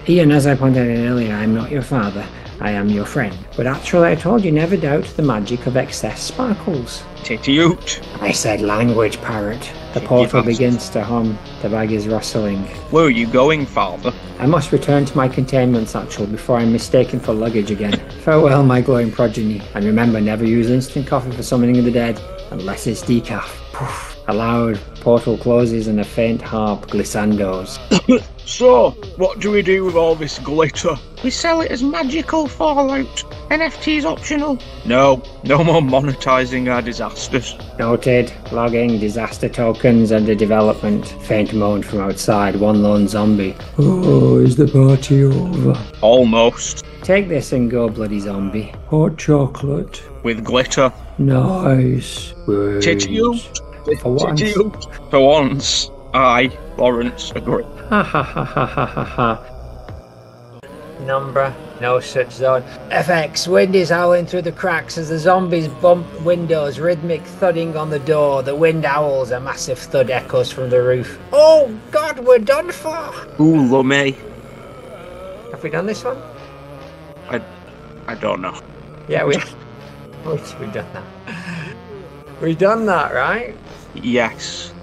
Ian, as I pointed out earlier, I'm not your father. I am your friend. But actually, I told you never doubt the magic of excess sparkles. Titty Oot. I said language, parrot. The portal begins to hum. The bag is rustling. Where are you going, Father? I must return to my containment satchel before I'm mistaken for luggage again. Farewell, my glowing progeny. And remember, never use instant coffee for summoning the dead, unless it's decaf. Poof. A loud portal closes and a faint harp glissandos. So, what do we do with all this glitter? We sell it as magical fallout. NFT's optional. No more monetizing our disasters. Noted. Logging disaster tokens under development. Faint moan from outside. One lone zombie. Oh, is the party over? Almost. Take this and go, bloody zombie. Hot chocolate. With glitter. Nice. Titty Oot. For once, I, Lawrence, agree. Ha ha ha ha ha ha ha. Number, no such zone. FX, wind is howling through the cracks as the zombies bump windows, rhythmic thudding on the door. The wind howls, a massive thud echoes from the roof. Oh God, we're done for! Ooh, lummy. Have we done this one? I don't know. Yeah, we've done that. We've done that, right? Yes.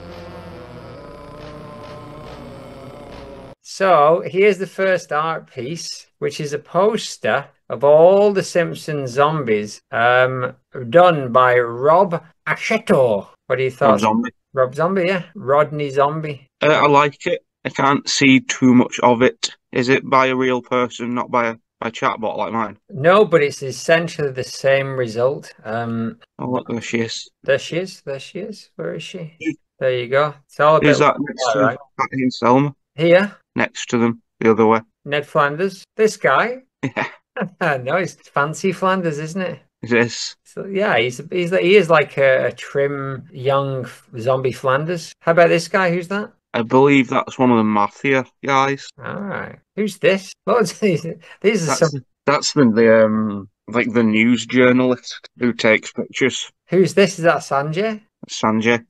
So here's the first art piece, which is a poster of all the Simpsons zombies, done by Rob Ashetto. What do you thought? Rob Zombie. Rob Zombie, yeah. Rodney Zombie. I like it. I can't see too much of it. Is it by a real person, not by a chatbot like mine? No, but it's essentially the same result. Oh, look, there she is. There she is. There she is. Where is she? There you go. It's all a bit. Is that next to Patty and Selma? Here. Next to them, the other way. Ned Flanders. This guy. Yeah. No, it's Fancy Flanders, isn't it? It is. So, yeah, he is like a trim young zombie Flanders. How about this guy? Who's that? I believe that's one of the Mafia guys. All right. Who's this? What's these? These are That's the like the news journalist who takes pictures. Who's this? Is that Sanjay? Sanjay.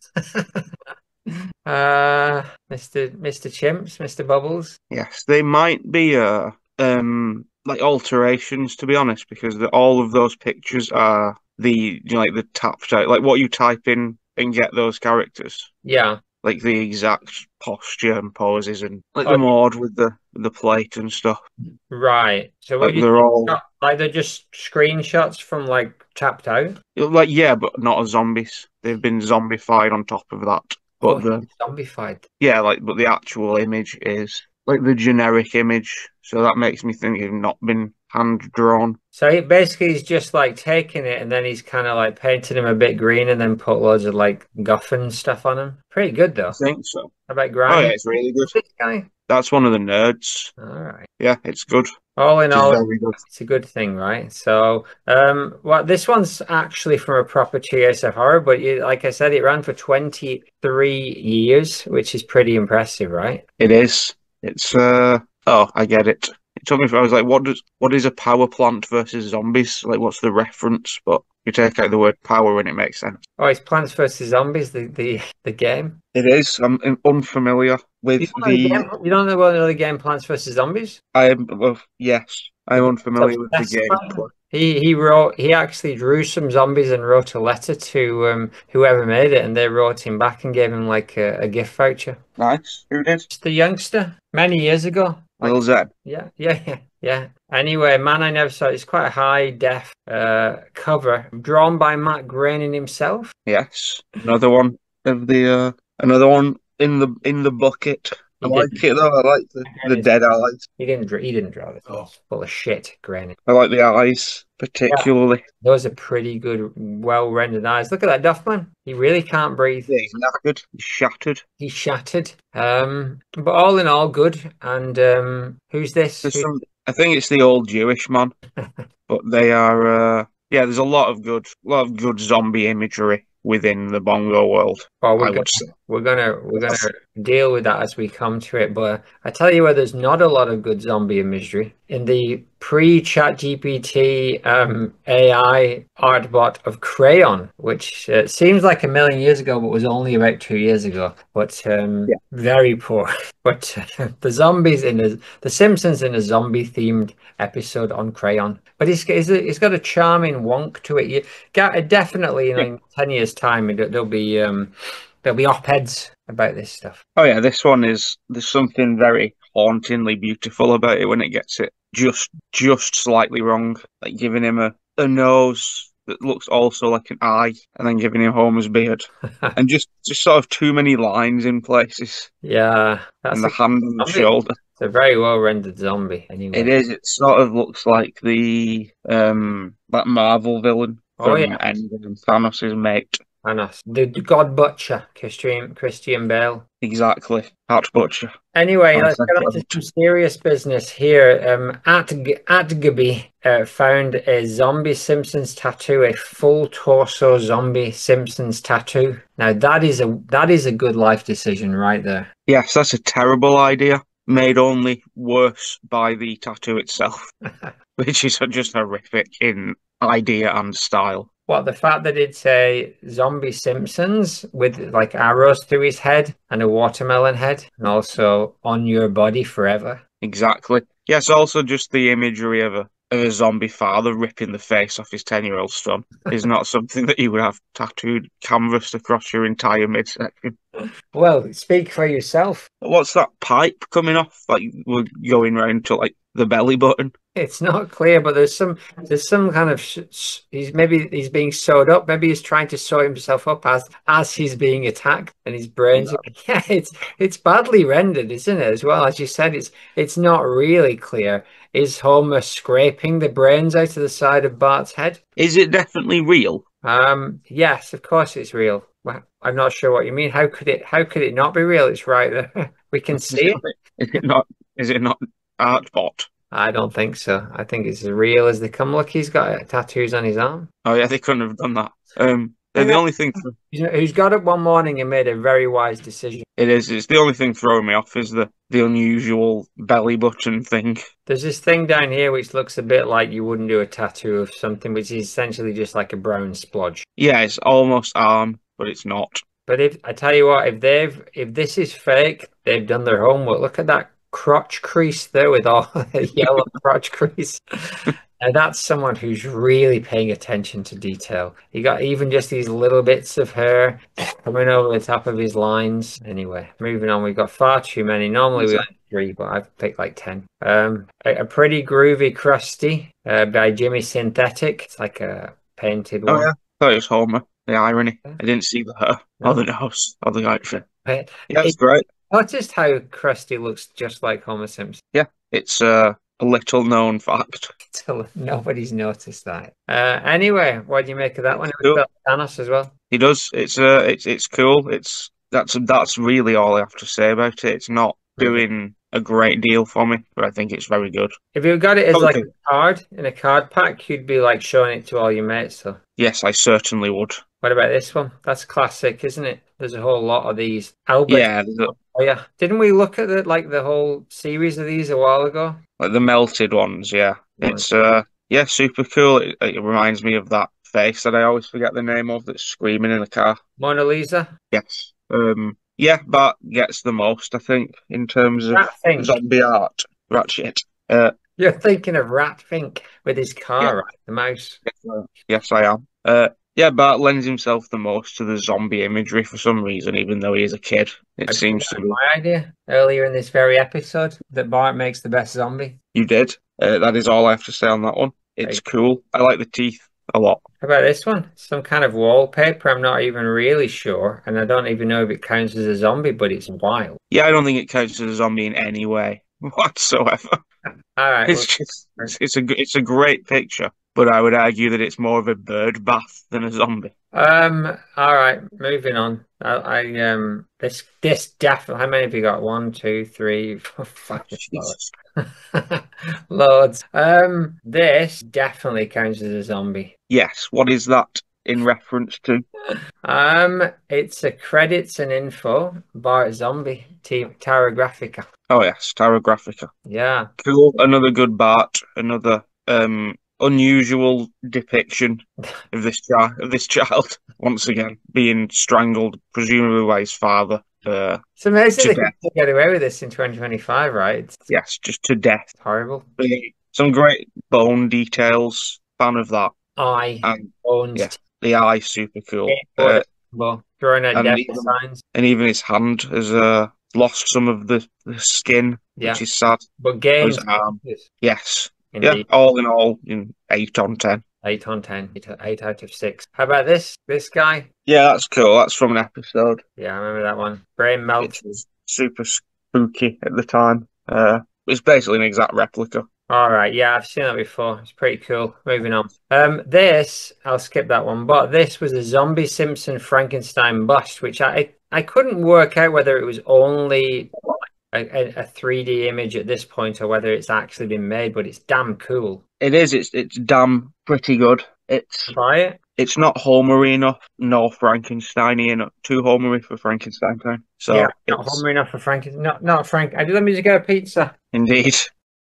Mr. Chimps, Mr. Bubbles. Yes, they might be like alterations, to be honest, because all of those pictures are like the tapped out, like what you type in and get those characters. Yeah. Like the exact posture and poses, and like the mod with the plate and stuff. Right. So what they're just screenshots from like tapped out. Like but not as zombies. They've been zombified on top of that. But zombified. Yeah, but the actual image is. like the generic image, so that makes me think it's not been hand drawn. So he basically he's just like taking it and then he's kind of like painted him a bit green and then put loads of like guffin stuff on him. Pretty good though. I think so. How about Oh Grimy? yeah, it's really good. This guy? That's one of the nerds. All right. Yeah, it's good. All in It's all, very good. it's a good thing, right? So, well, this one's actually from a proper TSF horror, but like I said, it ran for 23 years, which is pretty impressive, right? It is. It's I get it. It took me. I was like, what is a power plant versus zombies? Like, what's the reference? But you take out the word power and it makes sense. Oh, it's Plants vs Zombies, the game. It is. I'm unfamiliar with You don't know the game Plants vs Zombies? Yes, I'm unfamiliar with the game. He actually drew some zombies and wrote a letter to whoever made it, and they wrote him back and gave him like a gift voucher. Nice. Who did? Just a youngster, many years ago. Lil Zed. Yeah. Anyway, Man I Never Saw. It's quite a high def cover, drawn by Matt Groening himself. Yes. Another one of the another one in the bucket. I like it though. I like the dead eyes. He didn't draw this. Oh, full of shit, Groening. I like the eyes particularly. Yeah. Those are pretty good, well rendered eyes. Look at that Duffman. He really can't breathe. Yeah, he's knackered. He's shattered. He's shattered. But all in all, good. And who's this? I think it's the old Jewish man. But they are. Yeah, there's a lot of good zombie imagery within the Bongo world. Well, I would say. We're gonna deal with that as we come to it. But I tell you where there's not a lot of good zombie imagery in the pre-ChatGPT AI art bot of Crayon, which seems like a million years ago, but was only about 2 years ago. But very poor. But the zombies the Simpsons in a zombie themed episode on Crayon. But it's got a charming wonk to it. You definitely in 10 years time there'll be op-eds about this stuff. Oh yeah, this one there's something very hauntingly beautiful about it when it gets it just slightly wrong, like giving him a nose that looks also like an eye, and then giving him Homer's beard, and just sort of too many lines in places. Yeah, and the hand on the shoulder. It's a very well rendered zombie. Anyway, it is. It sort of looks like the that Marvel villain from Endgame, Thanos' mate. Thanos, the God Butcher, Christian Bale. Exactly, Art Butcher. Anyway, let's get on to some serious business here. Atgaby found a zombie Simpsons tattoo, a full torso zombie Simpsons tattoo. Now that is a good life decision right there. Yes, that's a terrible idea, made only worse by the tattoo itself, which is just horrific in idea and style. What, the fact that it's a zombie Simpsons with like arrows through his head and a watermelon head, and also on your body forever. Exactly. Yes, also just the imagery of a zombie father ripping the face off his 10-year-old son is not something that you would have tattooed, canvassed across your entire midsection. Well, speak for yourself. What's that pipe coming off? Like we're going round to like the belly button. It's not clear, but there's some kind of he's being sewed up. Maybe he's trying to sew himself up as he's being attacked, and his brains. No. Yeah, it's badly rendered, isn't it? As well as you said, it's not really clear. Is Homer scraping the brains out of the side of Bart's head? Is it definitely real? Yes, of course it's real. Well, I'm not sure what you mean. How could it not be real? It's right there. We can see it. Is it not art bot? I don't think so. I think it's as real as they come. Look, he's got tattoos on his arm. Oh yeah, they couldn't have done that. The only thing who's got up one morning and made a very wise decision. It's the only thing throwing me off is the unusual belly button thing. There's this thing down here which looks a bit like you wouldn't do a tattoo of something, which is essentially just like a brown splodge. Yeah, it's almost arm, but it's not. But if I tell you what, if this is fake, they've done their homework. Look at that crotch crease there with all a yellow crotch crease. Now that's someone who's really paying attention to detail. You got even just these little bits of hair coming over the top of his lines. Anyway, moving on. We've got far too many. Normally we have 3, but I've picked like 10. A pretty groovy Krusty by Jimmy Synthetic. It's like a painted one. Oh yeah, I thought it was Homer. The irony. I didn't see the hair or the nose or the outfit. Yeah, it's great. noticed how Krusty looks just like Homer Simpson. Yeah, it's a little known fact. Till nobody's noticed that. Anyway, what do you make of that one? It Cool. was about Thanos as well. He does. It's cool. That's really all I have to say about it. It's not doing a great deal for me, but I think it's very good. If you got it as like Okay. a card in a card pack, you'd be like showing it to all your mates. So Yes, I certainly would. what about this one? That's classic, isn't it? There's a whole lot of these. Albert. Yeah, Oh, yeah. Didn't we look at the whole series of these a while ago? like the melted ones. Yeah, it's yeah, super cool. It reminds me of that face that I always forget the name of that's screaming in the car. Mona Lisa. Yes. Yeah, Bart gets the most, I think, in terms of Rat Fink. zombie art. Ratchet. You're thinking of Rat Fink with his car, Yeah. right? The mouse. Yes, I am. Yeah, Bart lends himself the most to the zombie imagery for some reason, even though he is a kid. It seems to be. My idea earlier in this very episode that Bart makes the best zombie. You did. That is all I have to say on that one. It's cool. I like the teeth a lot. How about this one? Some kind of wallpaper. I'm not even really sure, and I don't even know if it counts as a zombie, but it's wild. Yeah, I don't think it counts as a zombie in any way whatsoever. All right. It's a great picture, but I would argue that it's more of a bird bath than a zombie. All right. Moving on. This definitely. How many have you got? 1, 2, 3, 4, 5. Jesus. Loads. This definitely counts as a zombie. Yes, what is that in reference to? It's a credits and info. Bart Zombie, Tara Graphica. Oh yes, Tara Graphica. Yeah. Cool. Another good Bart. Another unusual depiction of this child once again being strangled, presumably by his father. It's amazing To they can death. still get away with this in 2025, right? It's Yes, just to death. horrible. Some great bone details. Fan of that. Eye, And bones, yeah, the eye super cool. throwing out and death even- signs. And even his hand has lost some of the skin, Yeah. which is sad. But games, His arm. Yes. indeed. Yeah, all in all, 8 on 10. 8 on 10, 8 out of 6. How about this guy? Yeah, that's cool. That's from an episode. Yeah, I remember that one. Brain melt. Which was super spooky at the time. It's basically an exact replica. All right, yeah, I've seen that before. It's pretty cool. Moving on. I'll skip that one, but this was a Zombie Simpson Frankenstein bust, which I couldn't work out whether it was only a 3D image at this point or whether it's actually been made, but it's damn cool. It is. It's damn pretty good. Try it. It's not Homery enough, nor Frankenstein-y enough. Too Homery for Frankenstein time. So Yeah, not it's Homer enough for Frank. Not Frank. Let me just get a pizza. indeed.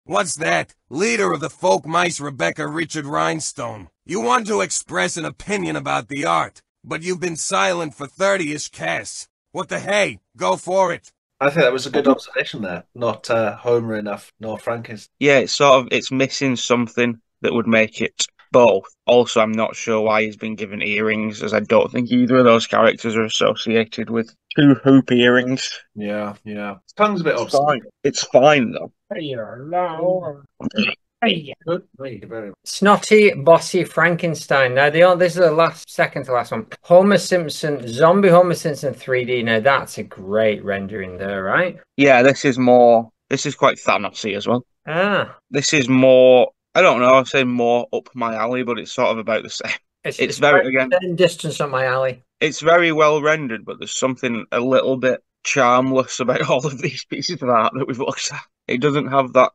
What's that? Leader of the folk mice, Rebecca Richard Rhinestone. You want to express an opinion about the art, but you've been silent for 30-ish casts. What the hey? Go for it. I think that was a good observation there. Not Homer enough, nor Frankenstein. Yeah, it's missing something that would make it both. Also, I'm not sure why he's been given earrings, as I don't think either of those characters are associated with 2 hoop earrings. Yeah. His tongue's a bit It's obscene. fine. It's fine though. Good. Thank you very much. Snotty, bossy Frankenstein. Now, this is the second to last one. Homer Simpson, zombie Homer Simpson 3D. Now, that's a great rendering there, right? Yeah, this is quite Thanos-y as well. Ah, This is more, I don't know, I'd say more up my alley, but it's sort of about the same. It's very, again, same distance up my alley. it's very well rendered, but there's something a little bit charmless about all of these pieces of art that we've looked at. It doesn't have that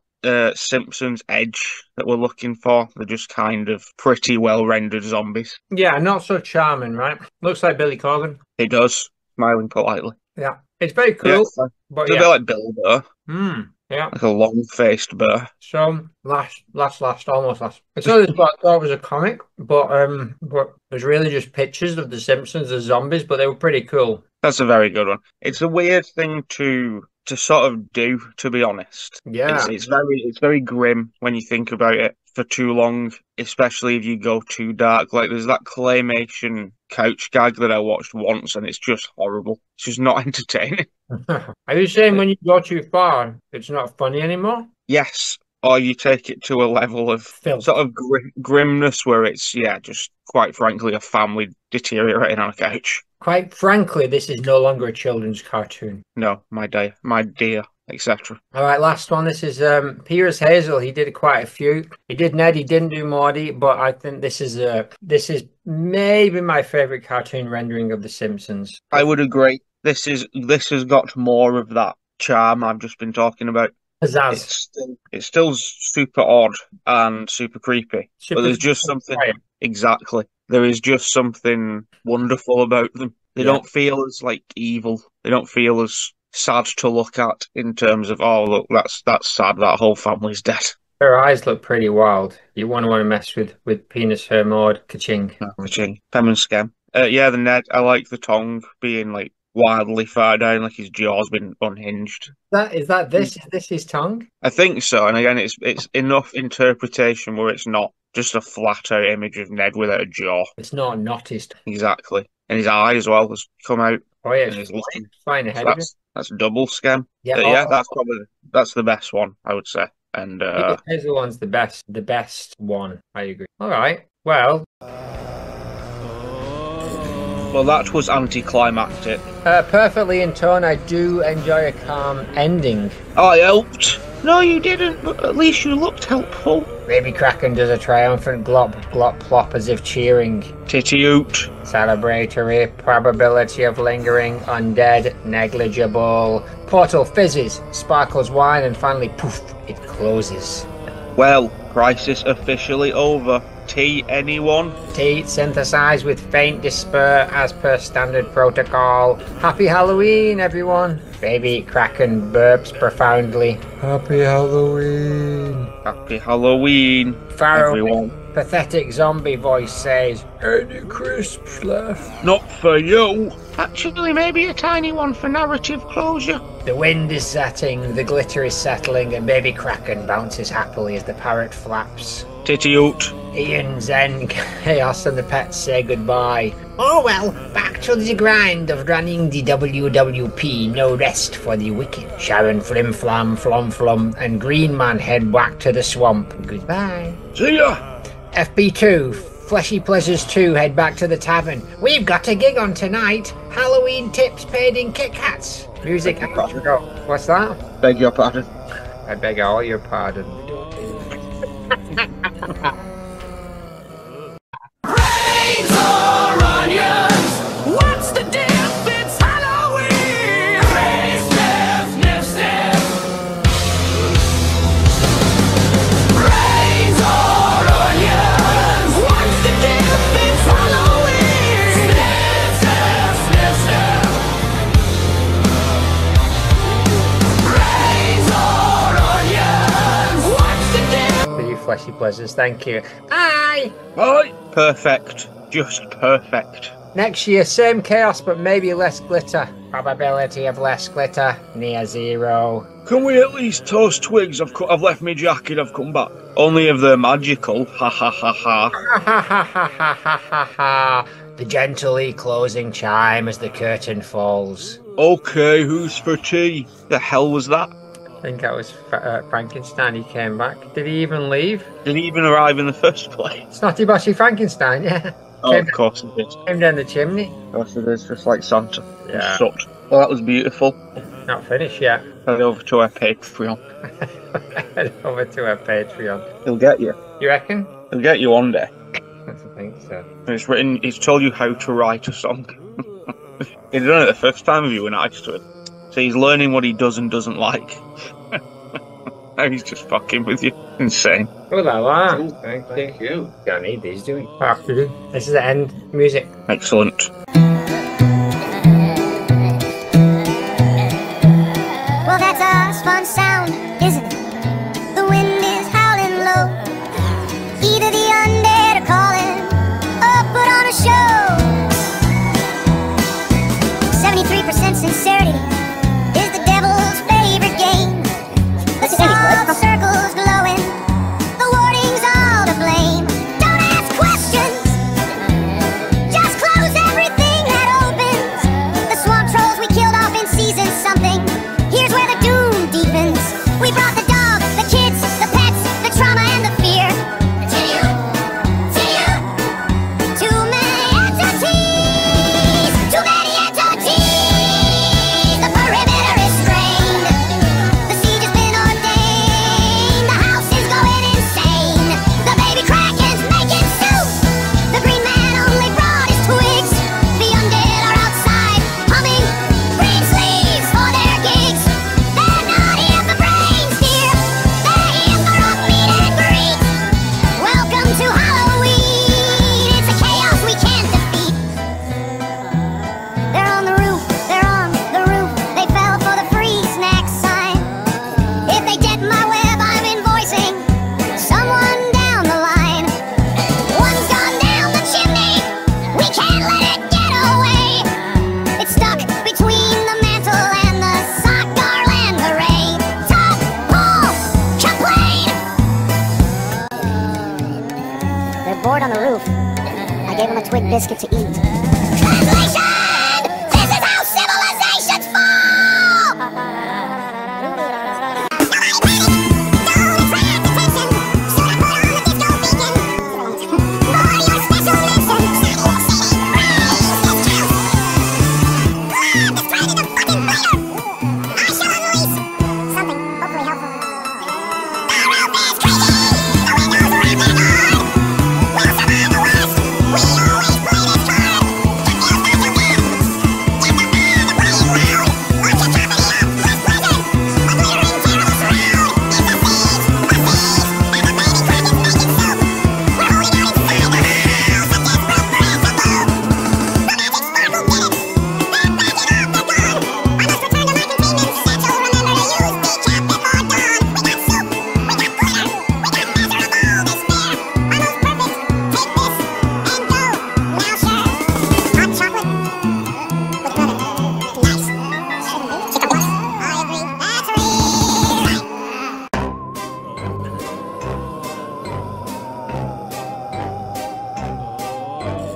Simpsons edge that we're looking for. They're just kind of pretty well rendered zombies. Yeah, not so charming, right? Looks like Billy Corgan. It does, smiling politely. Yeah, it's very Yeah, cool. it's a But bit yeah, like Bill Burr, yeah. like a long-faced Burr. So almost last. I saw this, but I thought it was a comic, but it was really just pictures of the Simpsons as zombies, but they were pretty cool. That's a very good one. It's a weird thing to sort of do, to be honest. Yeah. It's very grim when you think about it for too long, especially if you go too dark. Like there's that claymation couch gag that I watched once, and it's just horrible. It's just not entertaining. Are you saying when you go too far, it's not funny anymore? Yes, or you take it to a level of Filth. sort of grimness where it's just quite frankly a family deteriorating on a couch. Quite frankly, this is no longer a children's cartoon. No, my dear, etc. All right, last one. This is Piers Hazel. He did quite a few. He did Ned. He didn't do Morty, but I think this is maybe my favorite cartoon rendering of The Simpsons. I would agree. This has got more of that charm I've just been talking about. Pizzazz. It's still super odd and super creepy, but there's just something. Exactly. There is just something wonderful about them. They don't feel as like evil. They don't feel as sad to look at in terms of, oh look, that's sad. That whole family's dead. Her eyes look pretty wild. You want to mess with Penis Hermod, Kaching. Kaching. Pem and Skem. Yeah, the Ned. I like the tongue being like wildly far down, like his jaw's been unhinged. Is this his tongue? I think so. And again, it's enough interpretation where it's not just a flat out image of Ned without a jaw. It's not his tongue. Exactly. And his eye as well has come out. Oh yeah, it's flying ahead of it. That's double Skem. Yeah, yeah, that's the best one, I would say. And the one's the best one. I agree. All right. Well, that was anticlimactic. Perfectly in tone. I do enjoy a calm ending. I helped. No, you didn't, but at least you looked helpful. Baby Kraken does a triumphant glop, glop, plop as if cheering. Titty oot. Celebratory, probability of lingering, undead, negligible. Portal fizzes, sparkles wine, and finally, poof, it closes. Well, crisis officially over. Tea, anyone? Tea synthesized with faint despair as per standard protocol. Happy Halloween, everyone. Baby Kraken burps profoundly. Happy Halloween. Happy Halloween, everyone. Pathetic zombie voice says, "Any crisps left?" Not for you. Actually, maybe a tiny one for narrative closure. The wind is setting, the glitter is settling, and Baby Kraken bounces happily as the parrot flaps. Titty oot. Ian, Zen, Chaos, and the pets say goodbye. Oh well, back to the grind of running the WWP, no rest for the wicked. Sharon Flim Flam Flom Flum and Green Man head back to the swamp. Goodbye. See ya. FB2, Fleshy Pleasures 2 head back to the tavern. We've got a gig on tonight. Halloween tips paid in Kit Kats. Music. What's that? Beg your pardon. I beg all your pardon. Brains or onions? What's the diff? It's Halloween! Sniff, sniff, sniff. Brains or onions? What's the diff? It's Halloween! Sniff, sniff, sniff, sniff. Brains or onions? What's the diff? For you fleshy pleasures, thank you. Bye! Bye! Perfect. Just perfect. Next year, same chaos, but maybe less glitter. Probability of less glitter, near zero. Can we at least toast twigs? I've left my jacket, I've come back. Only if they're magical. Ha ha ha ha. Ha ha ha ha ha ha ha ha. The gently closing chime as the curtain falls. Okay, who's for tea? The hell was that? I think that was Frankenstein. He came back. Did he even leave? Did he even arrive in the first place? Snotty Boshy Frankenstein, yeah. Oh, of course it is. Came down the chimney. Of course it is, just like Santa. Yeah. Sucked. Well, that was beautiful. Not finished yet. Head over to our Patreon. Head over to our Patreon. He'll get you. You reckon? He'll get you one day. I think so. He's told you how to write a song. He'd done it the first time if you were nice to him. So he's learning what he does and doesn't like. Now he's just fucking with you. Insane. Oh la la. Thank you. Don't need these, do we? This is the end music. Excellent. Well, that's a fun sound, isn't it? The wind is howling low. Either the undead are calling or put on a show. 73% sincerity is the devil's favorite game. The soft circle's glowing, the warding's all to blame. Don't ask questions, just close everything. liquid biscuit to eat. Translation! This is how civilizations fall!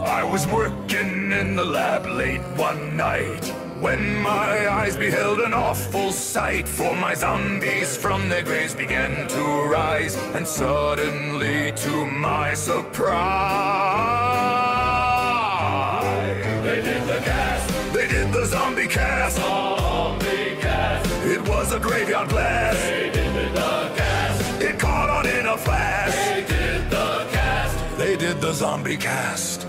I was working in the lab late one night when my eyes beheld an awful sight. For my zombies from their graves began to rise, and suddenly, to my surprise, they did the cast. They did the zombie cast. Zombie cast. It was a graveyard blast. They did the cast. It caught on in a flash. They did the cast. They did the zombie cast.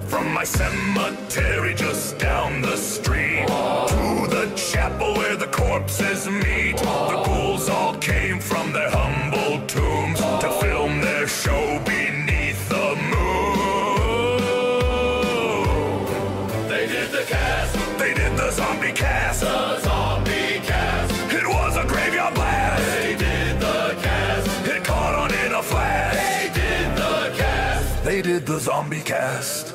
From my cemetery just down the street to the chapel where the corpses meet, the ghouls all came from their humble tombs to film their show beneath the moon. They did the cast. They did the zombie cast. The zombie cast. It was a graveyard blast. They did the cast. It caught on in a flash. They did the cast. They did the zombie cast.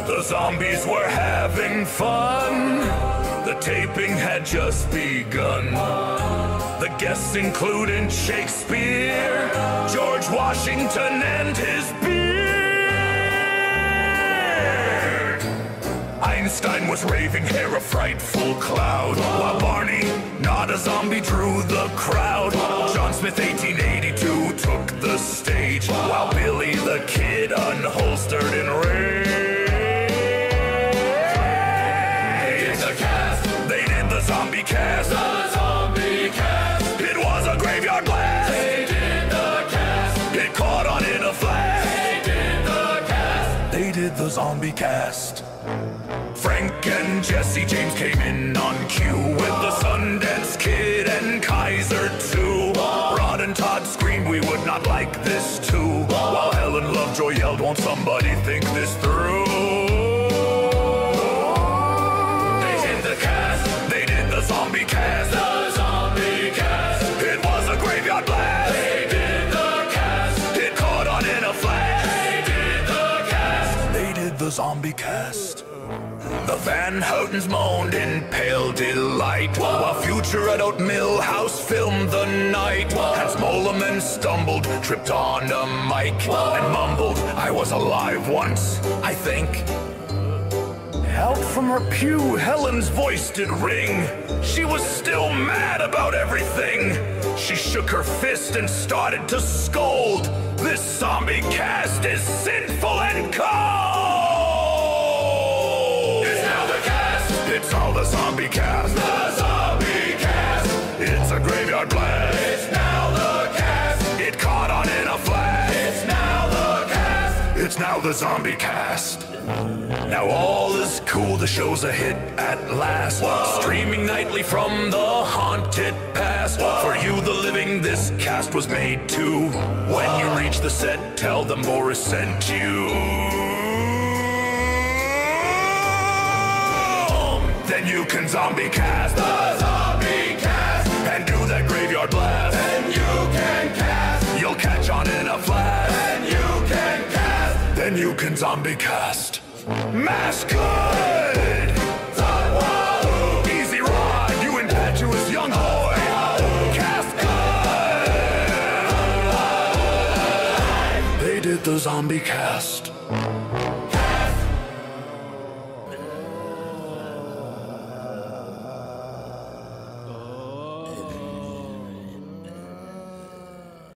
The zombies were having fun. The taping had just begun. The guests included Shakespeare, George Washington, and his beard. Einstein was raving, hair a frightful cloud, while Barney, not a zombie, drew the crowd. John Smith, 1882, took the stage, while Billy the Kid unholstered in rage. Zombie cast. The zombie cast. It was a graveyard blast. They did the cast. It caught on in a flash. They did the cast. They did the zombie cast. Frank and Jesse James came in on cue with the Sundance Kid and Kaiser too. Rod and Todd screamed we would not like this too, while Helen Lovejoy yelled, won't somebody think this through? Zombie cast. The zombie cast. It was a graveyard blast. They did the cast. It caught on in a flash. They did the cast. They did the zombie cast. The Van Houtens moaned in pale delight, while Future at Oat Mill House filmed the night. Hans Moleman stumbled, tripped on a mic, and mumbled, I was alive once, I think. Out from her pew, Helen's voice did ring. She was still mad about everything. She shook her fist and started to scold. This zombie cast is sinful and cold. It's now the cast. It's all the zombie cast. The zombie cast. It's a graveyard blast. It's now the cast. It caught on in a flash. It's now the cast. It's now the zombie cast. Now all is cool, the show's a hit at last. Whoa. Streaming nightly from the haunted past. Whoa. For you, the living, this cast was made to. When you reach the set, tell them Boris sent you. Then you can zombie cast. The zombie cast. And do that graveyard blast. Then you can cast. You'll catch on in a flash. Then you can cast. Then you can zombie cast. Mask good! Easy ride, you impetuous young boy! Cast good! the zombie cast.